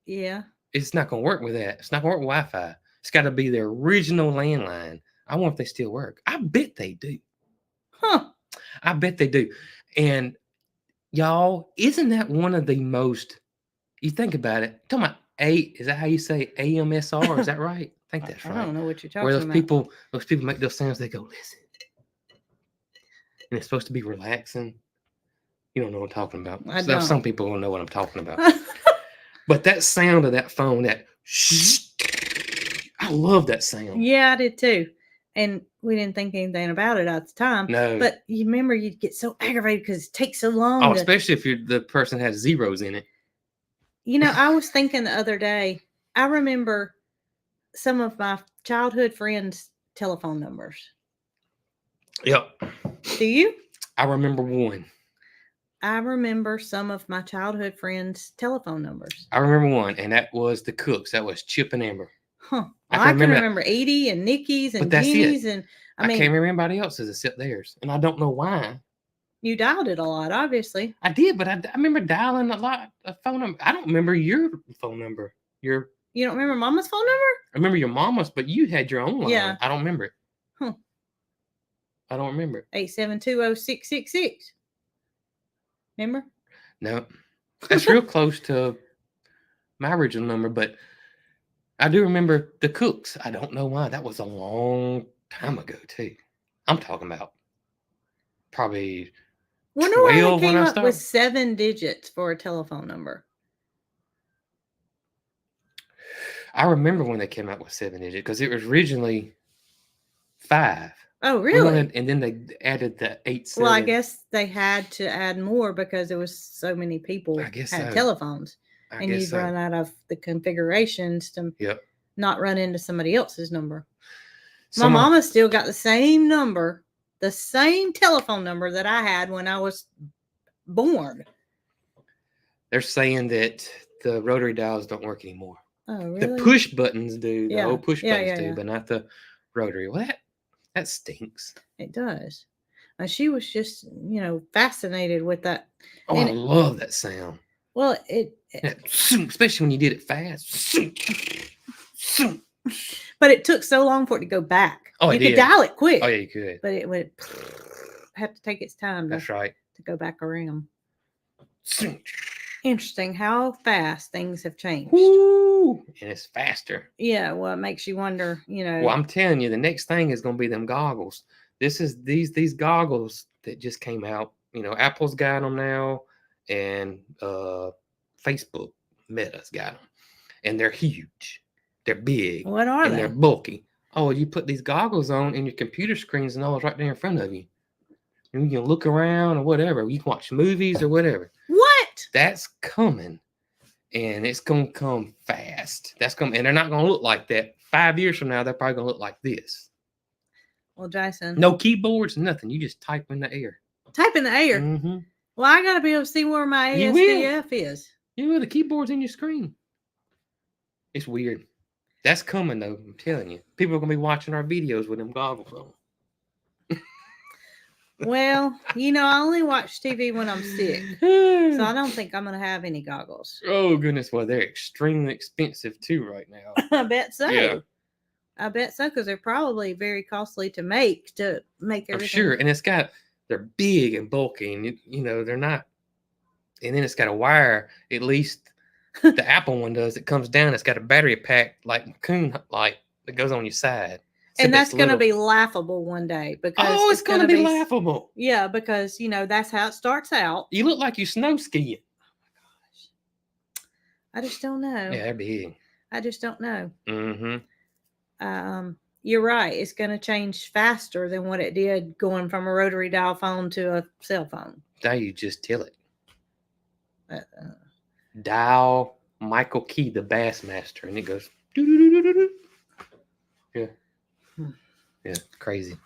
Yeah. It's not going to work with that. It's not going to work with Wi-Fi. It's got to be the original landline. I wonder if they still work. I bet they do. Huh. I bet they do. And y'all, isn't that one of the most, you think about it, talking about is that how you say AMSR? Is that right? I think that's right. I don't know what you're talking Where about. Those people make those sounds, they go, listen. And it's supposed to be relaxing. You don't know what I'm talking about. I So some don't. people don't know what I'm talking about. But that sound of that phone, that I love that sound. Yeah, I did too. And we didn't think anything about it at the time. No. But you remember you'd get so aggravated because it takes so Oh, long. especially if the person has zeros in it. You know, I was thinking the other day, I remember some of my childhood friends' telephone numbers. Yep. Do you? I remember one. I remember some of my childhood friends' telephone numbers. I remember one, and that was the Cooks. That was Chip and Amber. Huh. Well, I can remember Edie and Nikki's and Jeannie's, and I can't remember anybody else's except theirs, and I don't know why. You dialed it a lot, obviously. I did, but I remember dialing a lot of phone number. I don't remember your phone number. You don't remember Mama's phone number? I remember your mama's, but you had your own line. Yeah. I don't remember it. Huh. I don't remember. 8720666. Remember? No. That's real close to my original number, but I do remember the Cooks. I don't know why. That was a long time ago, too. I'm talking about probably 12 when I started. up with 7 digits for a telephone number. I remember when they came out with 7 digits because it was originally 5. Oh, really? And then they added the 8. Well, I guess they had to add more because there was so many people I guess had so. telephones. And you'd run out of the configurations to not run into somebody else's number. My mama still got the same number, the same telephone number that I had when I was born. They're saying that the rotary dials don't work anymore. Oh, really? The push buttons do. The old push buttons do, but not the rotary. Well, that stinks. It does. And she was just, fascinated with that. Oh, I love that sound. Well, especially when you did it fast. But it took so long for it to go back. Oh, you could dial it quick. Oh, yeah, you could. But it would have to take its time. That's right. To go back around. Interesting how fast things have changed. Woo! And it's faster. Yeah, well, it makes you wonder, Well, I'm telling you, the next thing is going to be them goggles. This is these goggles that just came out. Apple's got them now, and Facebook, Meta's got them, and they're huge. They're big. What are they? And they're bulky. Oh, you put these goggles on, and your computer screens and all is right there in front of you. And you can look around or whatever. You can watch movies or whatever. What? That's coming. And it's going to come fast. That's coming. And they're not going to look like that. 5 years from now, they're probably going to look like this. Well, Jason. No keyboards, nothing. You just type in the air. Type in the air? Mm-hmm. Well, I got to be able to see where my ASDF is. You will. The keyboard's in your screen. It's weird. That's coming, though. I'm telling you. People are going to be watching our videos with them goggles on. Well, I only watch TV when I'm sick. So I don't think I'm going to have any goggles. Oh, goodness. Well, they're extremely expensive, too, right now. I bet so. Yeah. I bet so, because they're probably very costly to make everything. Oh, sure. And they're big and bulky, and, they're not. And then it's got a wire, at least the Apple one does. It comes down. It's got a battery pack like Coon light that goes on your side. And that's going to be laughable one day because it's going to be laughable. Yeah, because that's how it starts out. You look like you snow skiing. Oh my gosh, I just don't know. Yeah, they're big. I just don't know. Mm-hmm. You're right. It's going to change faster than what it did going from a rotary dial phone to a cell phone. Now you just tell it. Dial Michael Key, the Bassmaster, and it goes. Doo-doo-doo-doo-doo. Yeah. Yeah, crazy.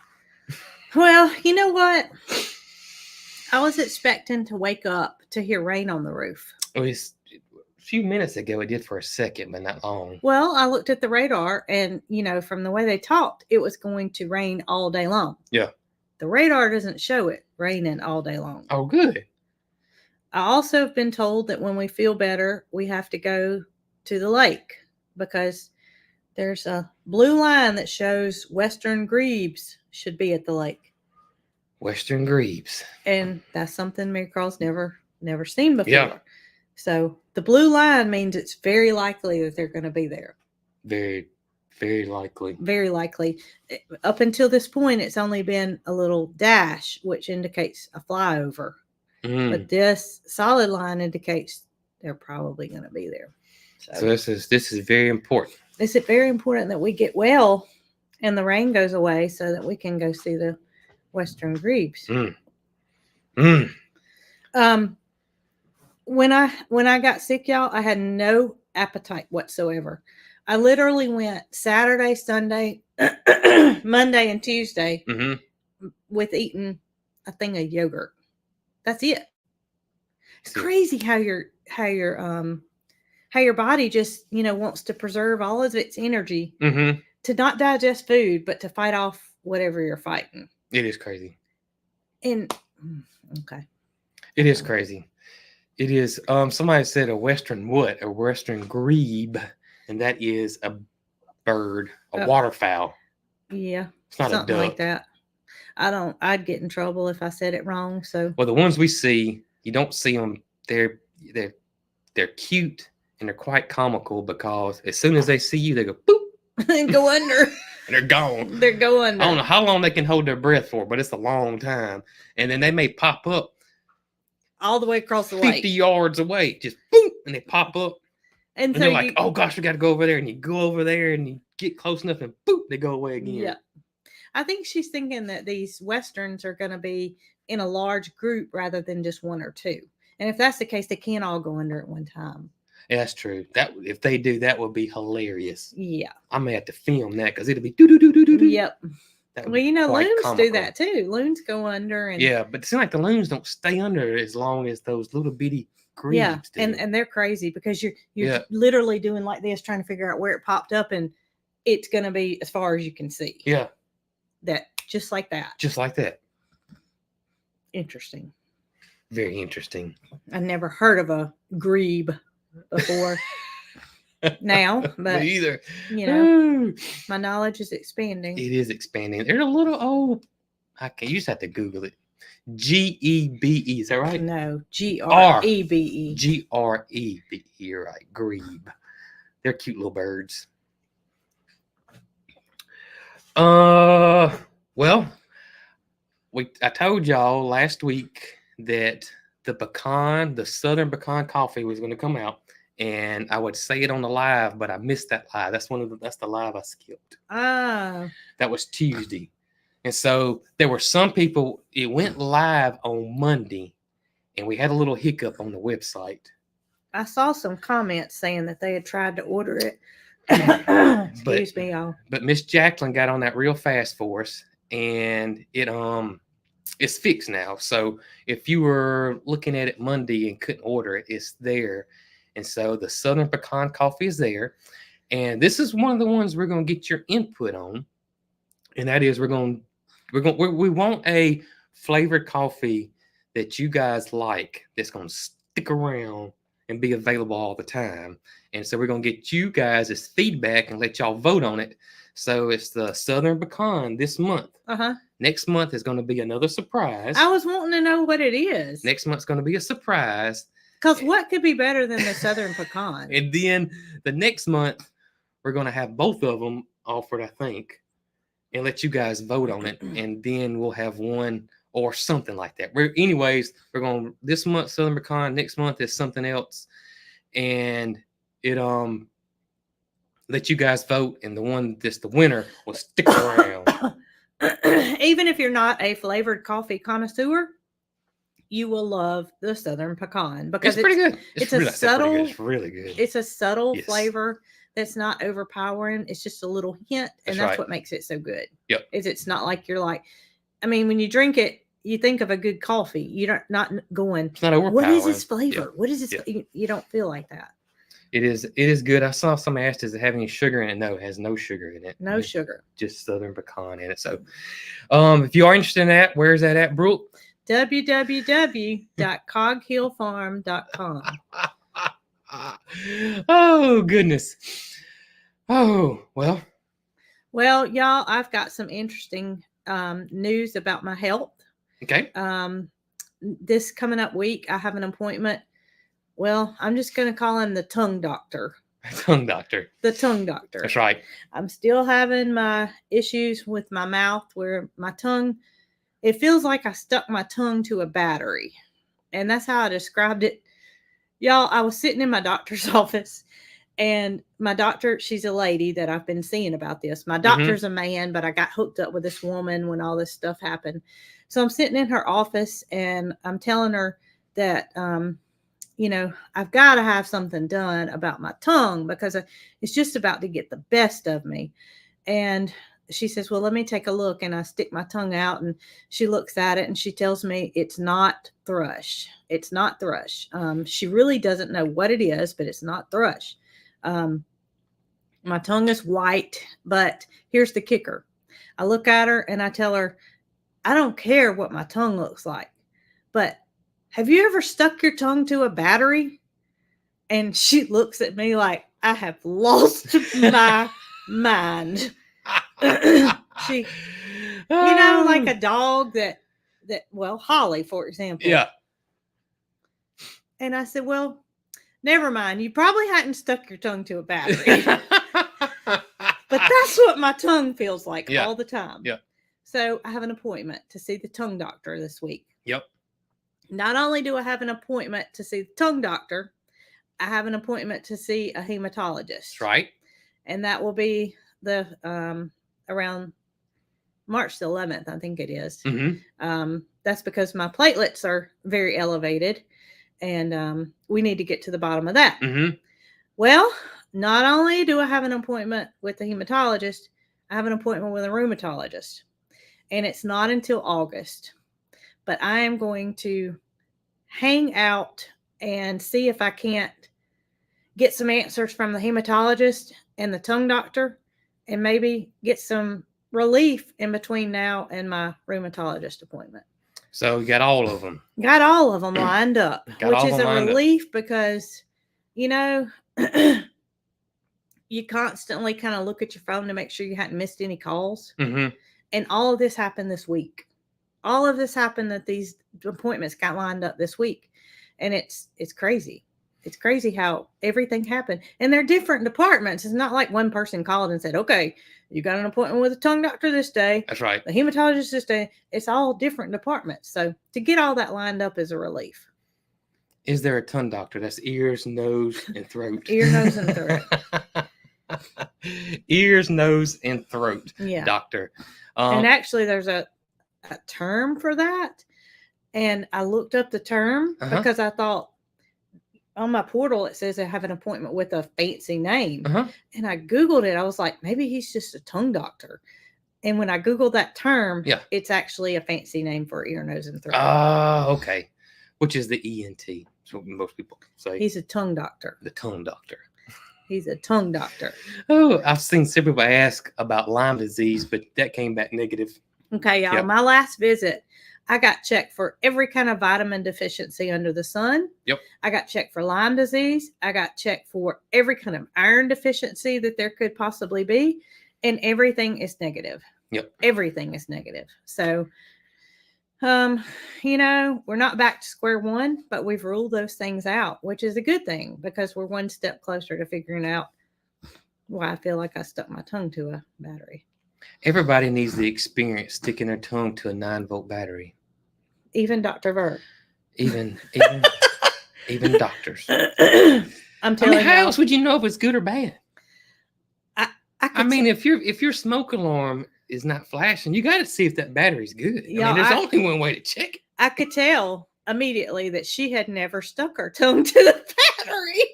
Well, you know what? I was expecting to wake up to hear rain on the roof. It was a few minutes ago. It did for a second, but not long. Well, I looked at the radar, and from the way they talked, it was going to rain all day long. Yeah. The radar doesn't show it raining all day long. Oh, good. I also have been told that when we feel better, we have to go to the lake because there's a blue line that shows western grebes should be at the lake. Western grebes. And that's something Mary Carl's never seen before. Yeah. So the blue line means it's very likely that they're going to be there. Very, very likely. Very likely. Up until this point, it's only been a little dash, which indicates a flyover. But this solid line indicates they're probably going to be there. So this is very important. It's very important that we get well and the rain goes away so that we can go see the western grebes. When I got sick, y'all, I had no appetite whatsoever. I literally went Saturday, Sunday, Monday, and Tuesday with eating a thing of yogurt. That's it. It's crazy how your body just wants to preserve all of its energy to not digest food, but to fight off whatever you're fighting. It is crazy. And okay, it is crazy. It is. Somebody said a western what? A western grebe, and that is a bird, a waterfowl. Yeah, it's not something a duck. like that. I'd get in trouble if I said it wrong. So well, the ones we see, you don't see them. They're cute and they're quite comical because as soon as they see you, they go boop and go under, and they're gone. They're going. I don't know how long they can hold their breath for, but it's a long time. And then they may pop up all the way across the 50 lake, yards away, just boom, and they pop up. And so they're like, oh gosh, we got to go over there. And you go over there and you get close enough and boop, they go away again. Yeah. I think she's thinking that these westerns are going to be in a large group rather than just one or two. And if that's the case, they can't all go under at one time. Yeah, that's true. That if they do, that would be hilarious. Yeah. I may have to film that because it'll be do. Yep. Well, loons comical. Do that too. Loons go under. And yeah, but it seems like the loons don't stay under as long as those little bitty grebes do. And they're crazy because you're literally doing like this, trying to figure out where it popped up, and it's going to be as far as you can see. Yeah. That just like that. Just like that. Interesting. Very interesting. I never heard of a grebe before. Now, but me either. My knowledge is expanding. It is expanding. They're a little old. You just have to Google it. G-E-B-E. Is that right? No, G-R-E-B-E. G-R-E-B-E. You're right. Grebe. They're cute little birds. Well, I told y'all last week that the Southern pecan coffee was going to come out, and I would say it on the live, but I missed that live. That's the live I skipped. Ah, that was Tuesday, and so there were some people. It went live on Monday, and we had a little hiccup on the website. I saw some comments saying that they had tried to order it. Excuse me, y'all. But Miss Jacqueline got on that real fast for us, and it's fixed now. So if you were looking at it Monday and couldn't order it, it's there. And so the Southern pecan coffee is there, and this is one of the ones we're going to get your input on, and that is we want a flavored coffee that you guys like that's going to stick around and be available all the time. And so we're going to get you guys' feedback and let y'all vote on it. So it's the Southern pecan this month. Next month is going to be another surprise. I was wanting to know what it is. Next month's going to be a surprise. Because what could be better than the Southern pecan? And then the next month, we're going to have both of them offered, I think, and let you guys vote on it. And then we'll have one or something like that. We're going this month Southern pecan, next month is something else, and it let you guys vote, and the one that's the winner will stick around. Even if you're not a flavored coffee connoisseur, you will love the Southern pecan because it's pretty good. It's subtle. It's really good. It's a subtle flavor that's not overpowering. It's just a little hint, and that's what makes it so good. Yep. It's not like you're like, I mean, when you drink it, you think of a good coffee. You're not going. It's not overpowering. What is this flavor? Yep. What is this? Yep. You don't feel like that. It is good. I saw some asked, does it have any sugar in it? No, it has no sugar in it. No sugar. Just Southern pecan in it. So if you are interested in that, where's that at, Brooke? www.coghillfarm.com. Oh, goodness. Oh, well. Well, y'all, I've got some interesting news about my health. Okay. This coming up week, I have an appointment. Well, I'm just going to call him the tongue doctor. Tongue doctor. The tongue doctor. That's right. I'm still having my issues with my mouth where my tongue, it feels like I stuck my tongue to a battery. And that's how I described it. Y'all, I was sitting in my doctor's office, and my doctor, she's a lady that I've been seeing about this. My doctor's a man, but I got hooked up with this woman when all this stuff happened. So I'm sitting in her office, and I'm telling her that, I've got to have something done about my tongue because it's just about to get the best of me. And she says, well, let me take a look. And I stick my tongue out, and she looks at it, and she tells me it's not thrush. It's not thrush. She really doesn't know what it is, but it's not thrush. My tongue is white, but here's the kicker. I look at her and I tell her, I don't care what my tongue looks like, but have you ever stuck your tongue to a battery? And she looks at me like I have lost my mind. She, like a dog that, Holly, for example. Yeah. And I said, well, never mind. You probably hadn't stuck your tongue to a battery. But that's what my tongue feels like all the time. Yeah. So I have an appointment to see the tongue doctor this week. Yep. Not only do I have an appointment to see the tongue doctor, I have an appointment to see a hematologist. That's right. And that will be around March the 11th, I think it is. Mm-hmm. That's because my platelets are very elevated, and we need to get to the bottom of that. Mm-hmm. Well, not only do I have an appointment with the hematologist, I have an appointment with a rheumatologist, and it's not until August. But I am going to hang out and see if I can't get some answers from the hematologist and the tongue doctor, and maybe get some relief in between now and my rheumatologist appointment. So you got all of them. Got all of them lined up, which is a relief because, you constantly kind of look at your phone to make sure you hadn't missed any calls. Mm-hmm. And all of this happened this week. All of this happened that these appointments got lined up this week. And it's crazy. It's crazy how everything happened. And they're different departments. It's not like one person called and said, okay, you got an appointment with a tongue doctor this day. That's right. The hematologist this day. It's all different departments. So to get all that lined up is a relief. Is there a tongue doctor? That's ears, nose, and throat. Ear, nose, and throat. Ears, nose, and throat doctor. And actually, there's a term for that. And I looked up the term because I thought on my portal, it says I have an appointment with a fancy name. And I Googled it. I was like, maybe he's just a tongue doctor. And when I Googled that term, it's actually a fancy name for ear, nose, and throat. Okay. Which is the ENT. That's what most people say. He's a tongue doctor. The tongue doctor. He's a tongue doctor. Oh, I've seen several people ask about Lyme disease, but that came back negative. Okay, y'all. My last visit, I got checked for every kind of vitamin deficiency under the sun. Yep. I got checked for Lyme disease. I got checked for every kind of iron deficiency that there could possibly be. And everything is negative. Yep. Everything is negative. So, we're not back to square one, but we've ruled those things out, which is a good thing because we're one step closer to figuring out why I feel like I stuck my tongue to a battery. Everybody needs the experience sticking their tongue to a 9-volt battery. Even Dr. Vert. Even doctors. I'm telling you. How else would you know if it's good or bad? If your smoke alarm is not flashing, you got to see if that battery's good. There's only one way to check it. I could tell immediately that she had never stuck her tongue to the battery.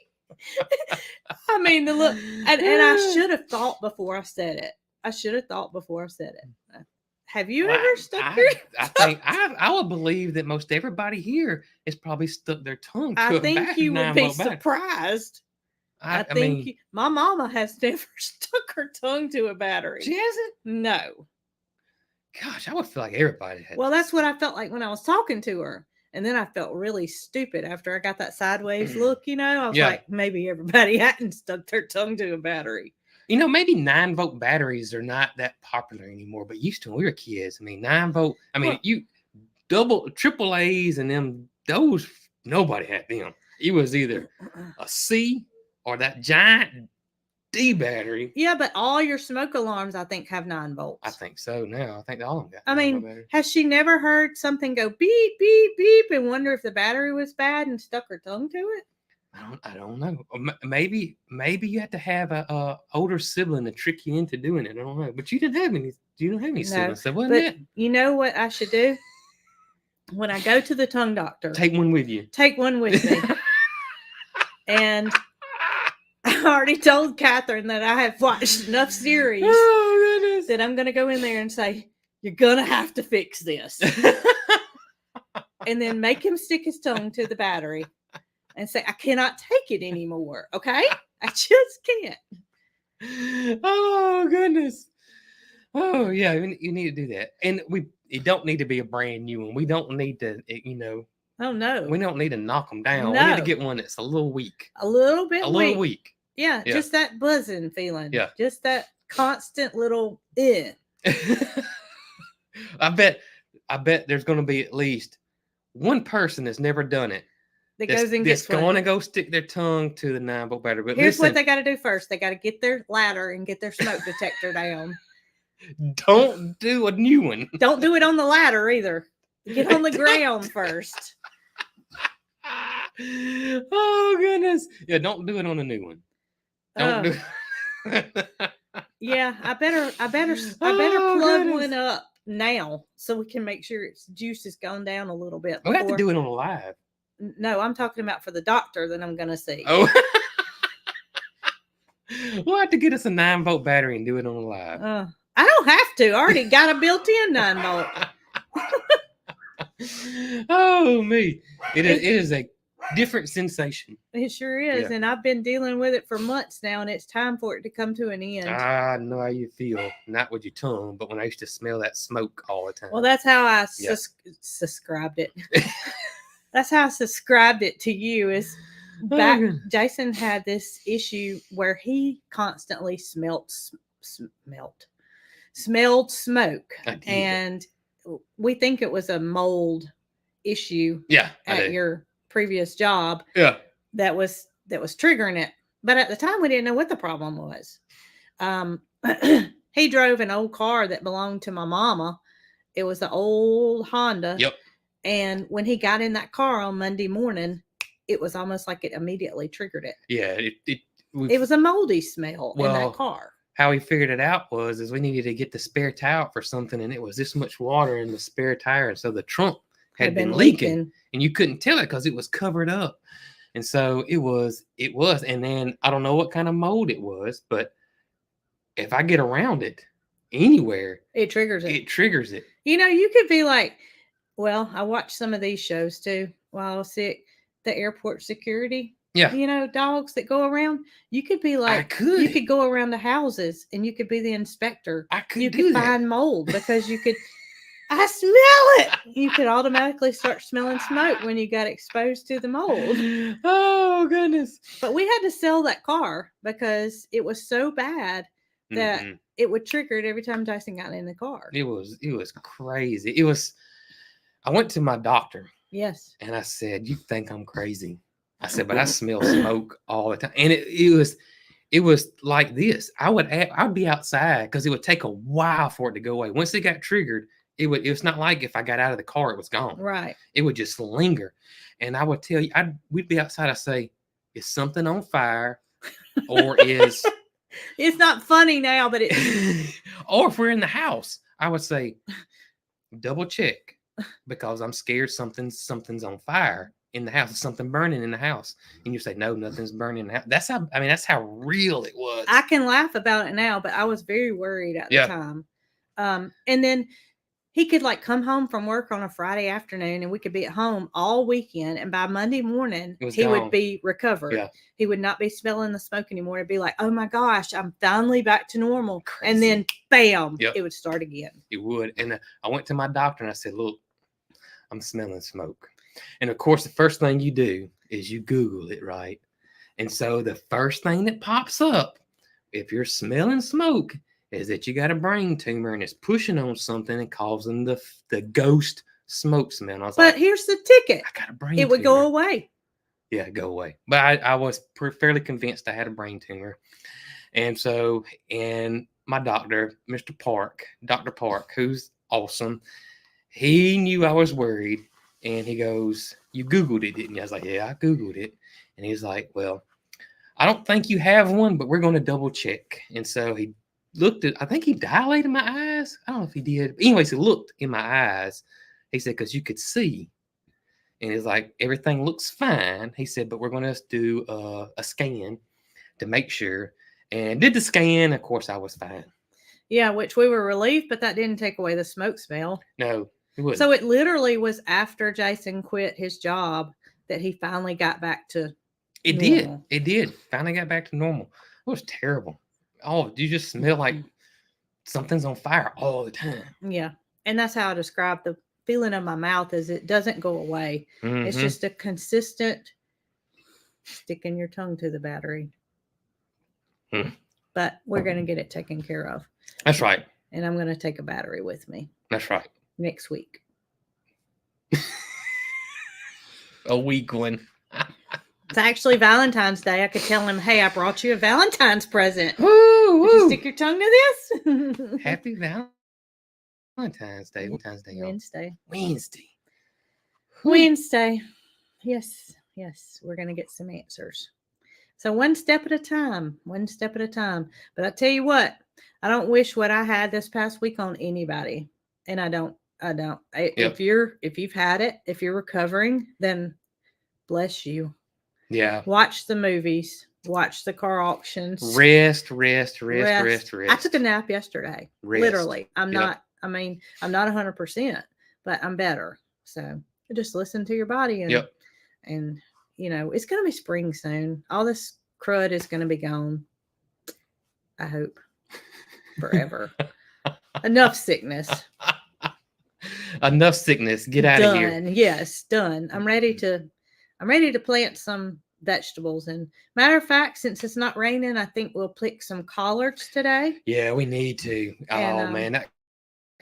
The look, and I should have thought before I said it. Have you ever stuck your tongue? I would believe that most everybody here has probably stuck their tongue to a battery. I think you would be surprised. I think my mama has never stuck her tongue to a battery. She hasn't? No. Gosh, I would feel like everybody had. Well, that's what I felt like when I was talking to her. And then I felt really stupid after I got that sideways look, I was like, maybe everybody hadn't stuck their tongue to a battery. Maybe 9-volt batteries are not that popular anymore, but used to when we were kids. 9-volt, you triple A's and them, those, nobody had them. It was either a C or that giant D battery. Yeah, but all your smoke alarms, I think, have 9 volts. I think so now. I think all of them got. I 9 volt mean, batteries. has she never heard something go beep, beep, beep and wonder if the battery was bad and stuck her tongue to it? I don't know. Maybe you have to have a older sibling to trick you into doing it. I don't know. But you didn't have any. You don't have any siblings, so wasn't But it? you know what I should do? When I go to the tongue doctor, Take one with you. Take one with me. And I already told Catherine that I have watched enough series that I'm going to go in there and say, you're going to have to fix this. And then make him stick his tongue to the battery and say, I cannot take it anymore. Okay? I just can't. Oh, goodness. Oh, yeah. You need to do that. And it don't need to be a brand new one. We don't need to, Oh, no. We don't need to knock them down. No. We need to get one that's a little weak. A little bit weak. Yeah, just that buzzing feeling. Yeah. Just that constant little I bet there's going to be at least one person that's never done it. That's going to go stick their tongue to the 9 volt battery. But here's what they got to do first. They got to get their ladder and get their smoke detector down. Don't do a new one. Don't do it on the ladder either. Get on the ground first. Oh, goodness. Yeah, don't do it on a new one. Don't do it. Yeah, I better plug one up now so we can make sure its juice has gone down a little bit. We have to do it on a live. No, I'm talking about for the doctor that I'm going to see. Oh. We'll have to get us a 9 volt battery and do it on a live. I don't have to. I already got a built-in 9 volt. Oh, me. It is a different sensation. It sure is. Yeah. And I've been dealing with it for months now, and it's time for it to come to an end. I know how you feel. Not with your tongue, but when I used to smell that smoke all the time. Well, that's how I subscribed it. That's how I subscribed it to you. Is back. Jason had this issue where he constantly smelled smoke, and we think it was a mold issue. Yeah, at your previous job. Yeah, that was triggering it. But at the time, we didn't know what the problem was. He drove an old car that belonged to my mama. It was an old Honda. Yep. And when he got in that car on Monday morning, it was almost like it immediately triggered it. Yeah, it was a moldy smell in that car. How he figured it out is we needed to get the spare tire for something, and it was this much water in the spare tire, and so the trunk had been leaking, and you couldn't tell it because it was covered up. And so it was, and then I don't know what kind of mold it was, but if I get around it anywhere, it triggers it. It triggers it. You could be like, well, I watched some of these shows too while I was sick. The airport security. Yeah. Dogs that go around. You could be like, you could go around the houses and you could be the inspector. You could find mold because you could, I smell it. You could automatically start smelling smoke when you got exposed to the mold. Oh, goodness. But we had to sell that car because it was so bad that it would trigger it every time Jason got in the car. It was crazy. I went to my doctor. Yes. And I said, you think I'm crazy? I said, but I smell smoke all the time. And it was like this. I'd be outside because it would take a while for it to go away. Once it got triggered, it's not like if I got out of the car, it was gone. Right. It would just linger. And I would tell you, we'd be outside. I say, is something on fire? Or is it's not funny now, but or if we're in the house, I would say, double check. Because I'm scared something's on fire in the house. There's something burning in the house. And you say, no, nothing's burning in the house. That's how real it was. I can laugh about it now, but I was very worried at the time. And then he could come home from work on a Friday afternoon and we could be at home all weekend. And by Monday morning, he would be recovered. Yeah. He would not be smelling the smoke anymore. It'd be like, oh my gosh, I'm finally back to normal. Crazy. And then bam, it would start again. It would. And I went to my doctor and I said, look, I'm smelling smoke. And of course, the first thing you do is you Google it, right? And so the first thing that pops up, if you're smelling smoke, is that you got a brain tumor and it's pushing on something and causing the ghost smoke smell. And I was but here's the ticket. I got a brain tumor. It would go away. Yeah, go away. But I was fairly convinced I had a brain tumor. And so, and my doctor, Dr. Park, who's awesome, he knew I was worried, and he goes, "You Googled it, didn't you?" I was like, "Yeah, I Googled it." And he's like, "Well, I don't think you have one, but we're going to double check." And so he looked at, I think he dilated my eyes. I don't know if he did. Anyways, he looked in my eyes. He said, "Because you could see." And he's like, "Everything looks fine." He said, "But we're going to do a scan to make sure." And did the scan. Of course, I was fine. Yeah, which we were relieved, but that didn't take away the smoke smell. No, it wouldn't. So it literally was after Jason quit his job that he finally got back to It normal. did. It did. Finally got back to normal. It was terrible. Oh, you just smell like something's on fire all the time. Yeah. And that's how I describe the feeling in my mouth is it doesn't go away. It's just a consistent sticking your tongue to the battery. But we're going to get it taken care of. That's right. And I'm going to take a battery with me. That's right. Next week. A weak one. It's actually Valentine's Day. I could tell him, "Hey, I brought you a Valentine's present. Woo, Would you stick your tongue to this?" Happy Valentine's Day. Wednesday. Wednesday. Yes. Yes. We're going to get some answers. So one step at a time. But I tell you what, I don't wish what I had this past week on anybody. And I don't. If you've had it, if you're recovering, then bless you. Yeah. Watch the movies. Watch the car auctions. Rest. I took a nap yesterday. Literally. I'm not 100%, but I'm better. So just listen to your body and it's going to be spring soon. All this crud is going to be gone. I hope forever. Enough sickness. Enough sickness. Get out of here. Yes, done. I'm ready to plant some vegetables. And matter of fact, since it's not raining, I think we'll pick some collards today. Yeah, we need to. Man, that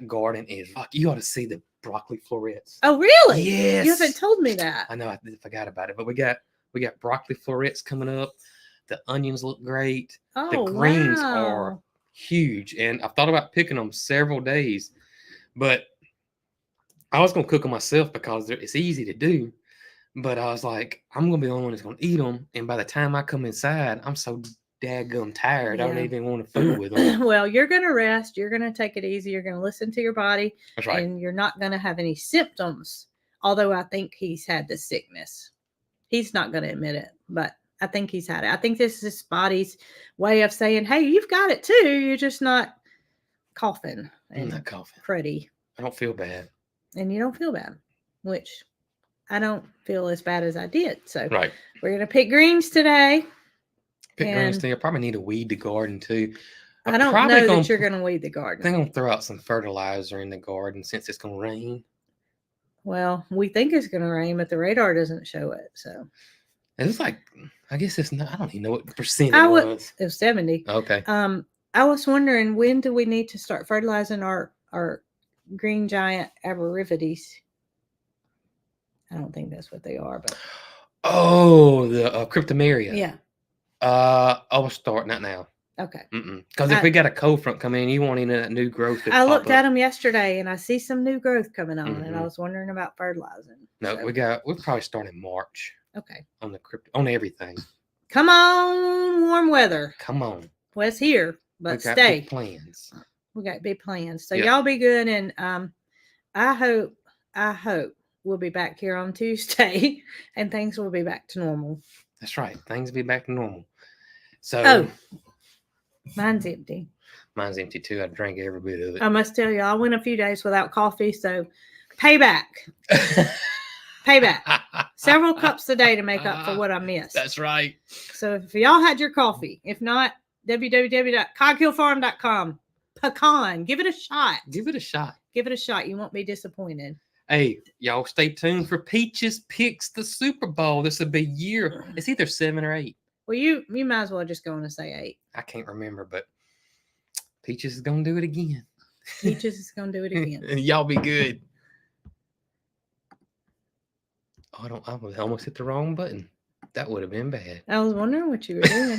garden is. You ought to see the broccoli florets. Oh, really? Yes. You haven't told me that. I know. I forgot about it, but we got broccoli florets coming up. The onions look great. Oh, the greens are huge, and I've thought about picking them several days, but I was gonna cook them myself because it's easy to do. But I was like, I'm gonna be the only one that's gonna eat them, and by the time I come inside, I'm so daggum tired. I don't even want to fool with them. Well, you're gonna rest. You're gonna take it easy. You're gonna listen to your body. That's right. And you're not gonna have any symptoms. Although I think he's had the sickness. He's not gonna admit it, but I think he's had it. I think this is his body's way of saying, "Hey, you've got it too. You're just not coughing." I'm not coughing. Cruddy. I don't feel bad. And you don't feel bad, which I don't feel as bad as I did. So right. We're gonna pick greens today. Greens today. I probably need to weed the garden too. I don't know that you're gonna weed the garden. I think I'm gonna throw out some fertilizer in the garden since it's gonna rain. Well, we think it's gonna rain, but the radar doesn't show it. So it's like, I guess it's not. I don't even know what percent it was. It was 70. Okay. I was wondering, when do we need to start fertilizing our green giant arborvitaes? I don't think that's what they are, but the cryptomeria. Yeah. I will start not now. Okay. Because if we got a cold front coming in, you want any of that new growth. I looked at them yesterday, and I see some new growth coming on, and I was wondering about fertilizing. No, we'll probably start in March. Okay. On everything. Come on, warm weather. Come on. Well, it's here, but we got stay. Big plans. We got big plans. So y'all be good, and I hope we'll be back here on Tuesday, and things will be back to normal. That's right. Things will be back to normal. So. Mine's empty. Mine's empty too. I drank every bit of it. I must tell you, I went a few days without coffee, so payback. Payback. Several cups a day to make up for what I missed. That's right. So if y'all had your coffee, if not, www.coghillfarm.com. Pecan. Give it a shot. Give it a shot. You won't be disappointed. Hey, y'all stay tuned for Peaches Picks the Super Bowl. This will be year. It's either 7 or 8. Well, you might as well just go on and say 8. I can't remember, but Peaches is going to do it again. Peaches is going to do it again. Y'all be good. I almost hit the wrong button. That would have been bad. I was wondering what you were doing.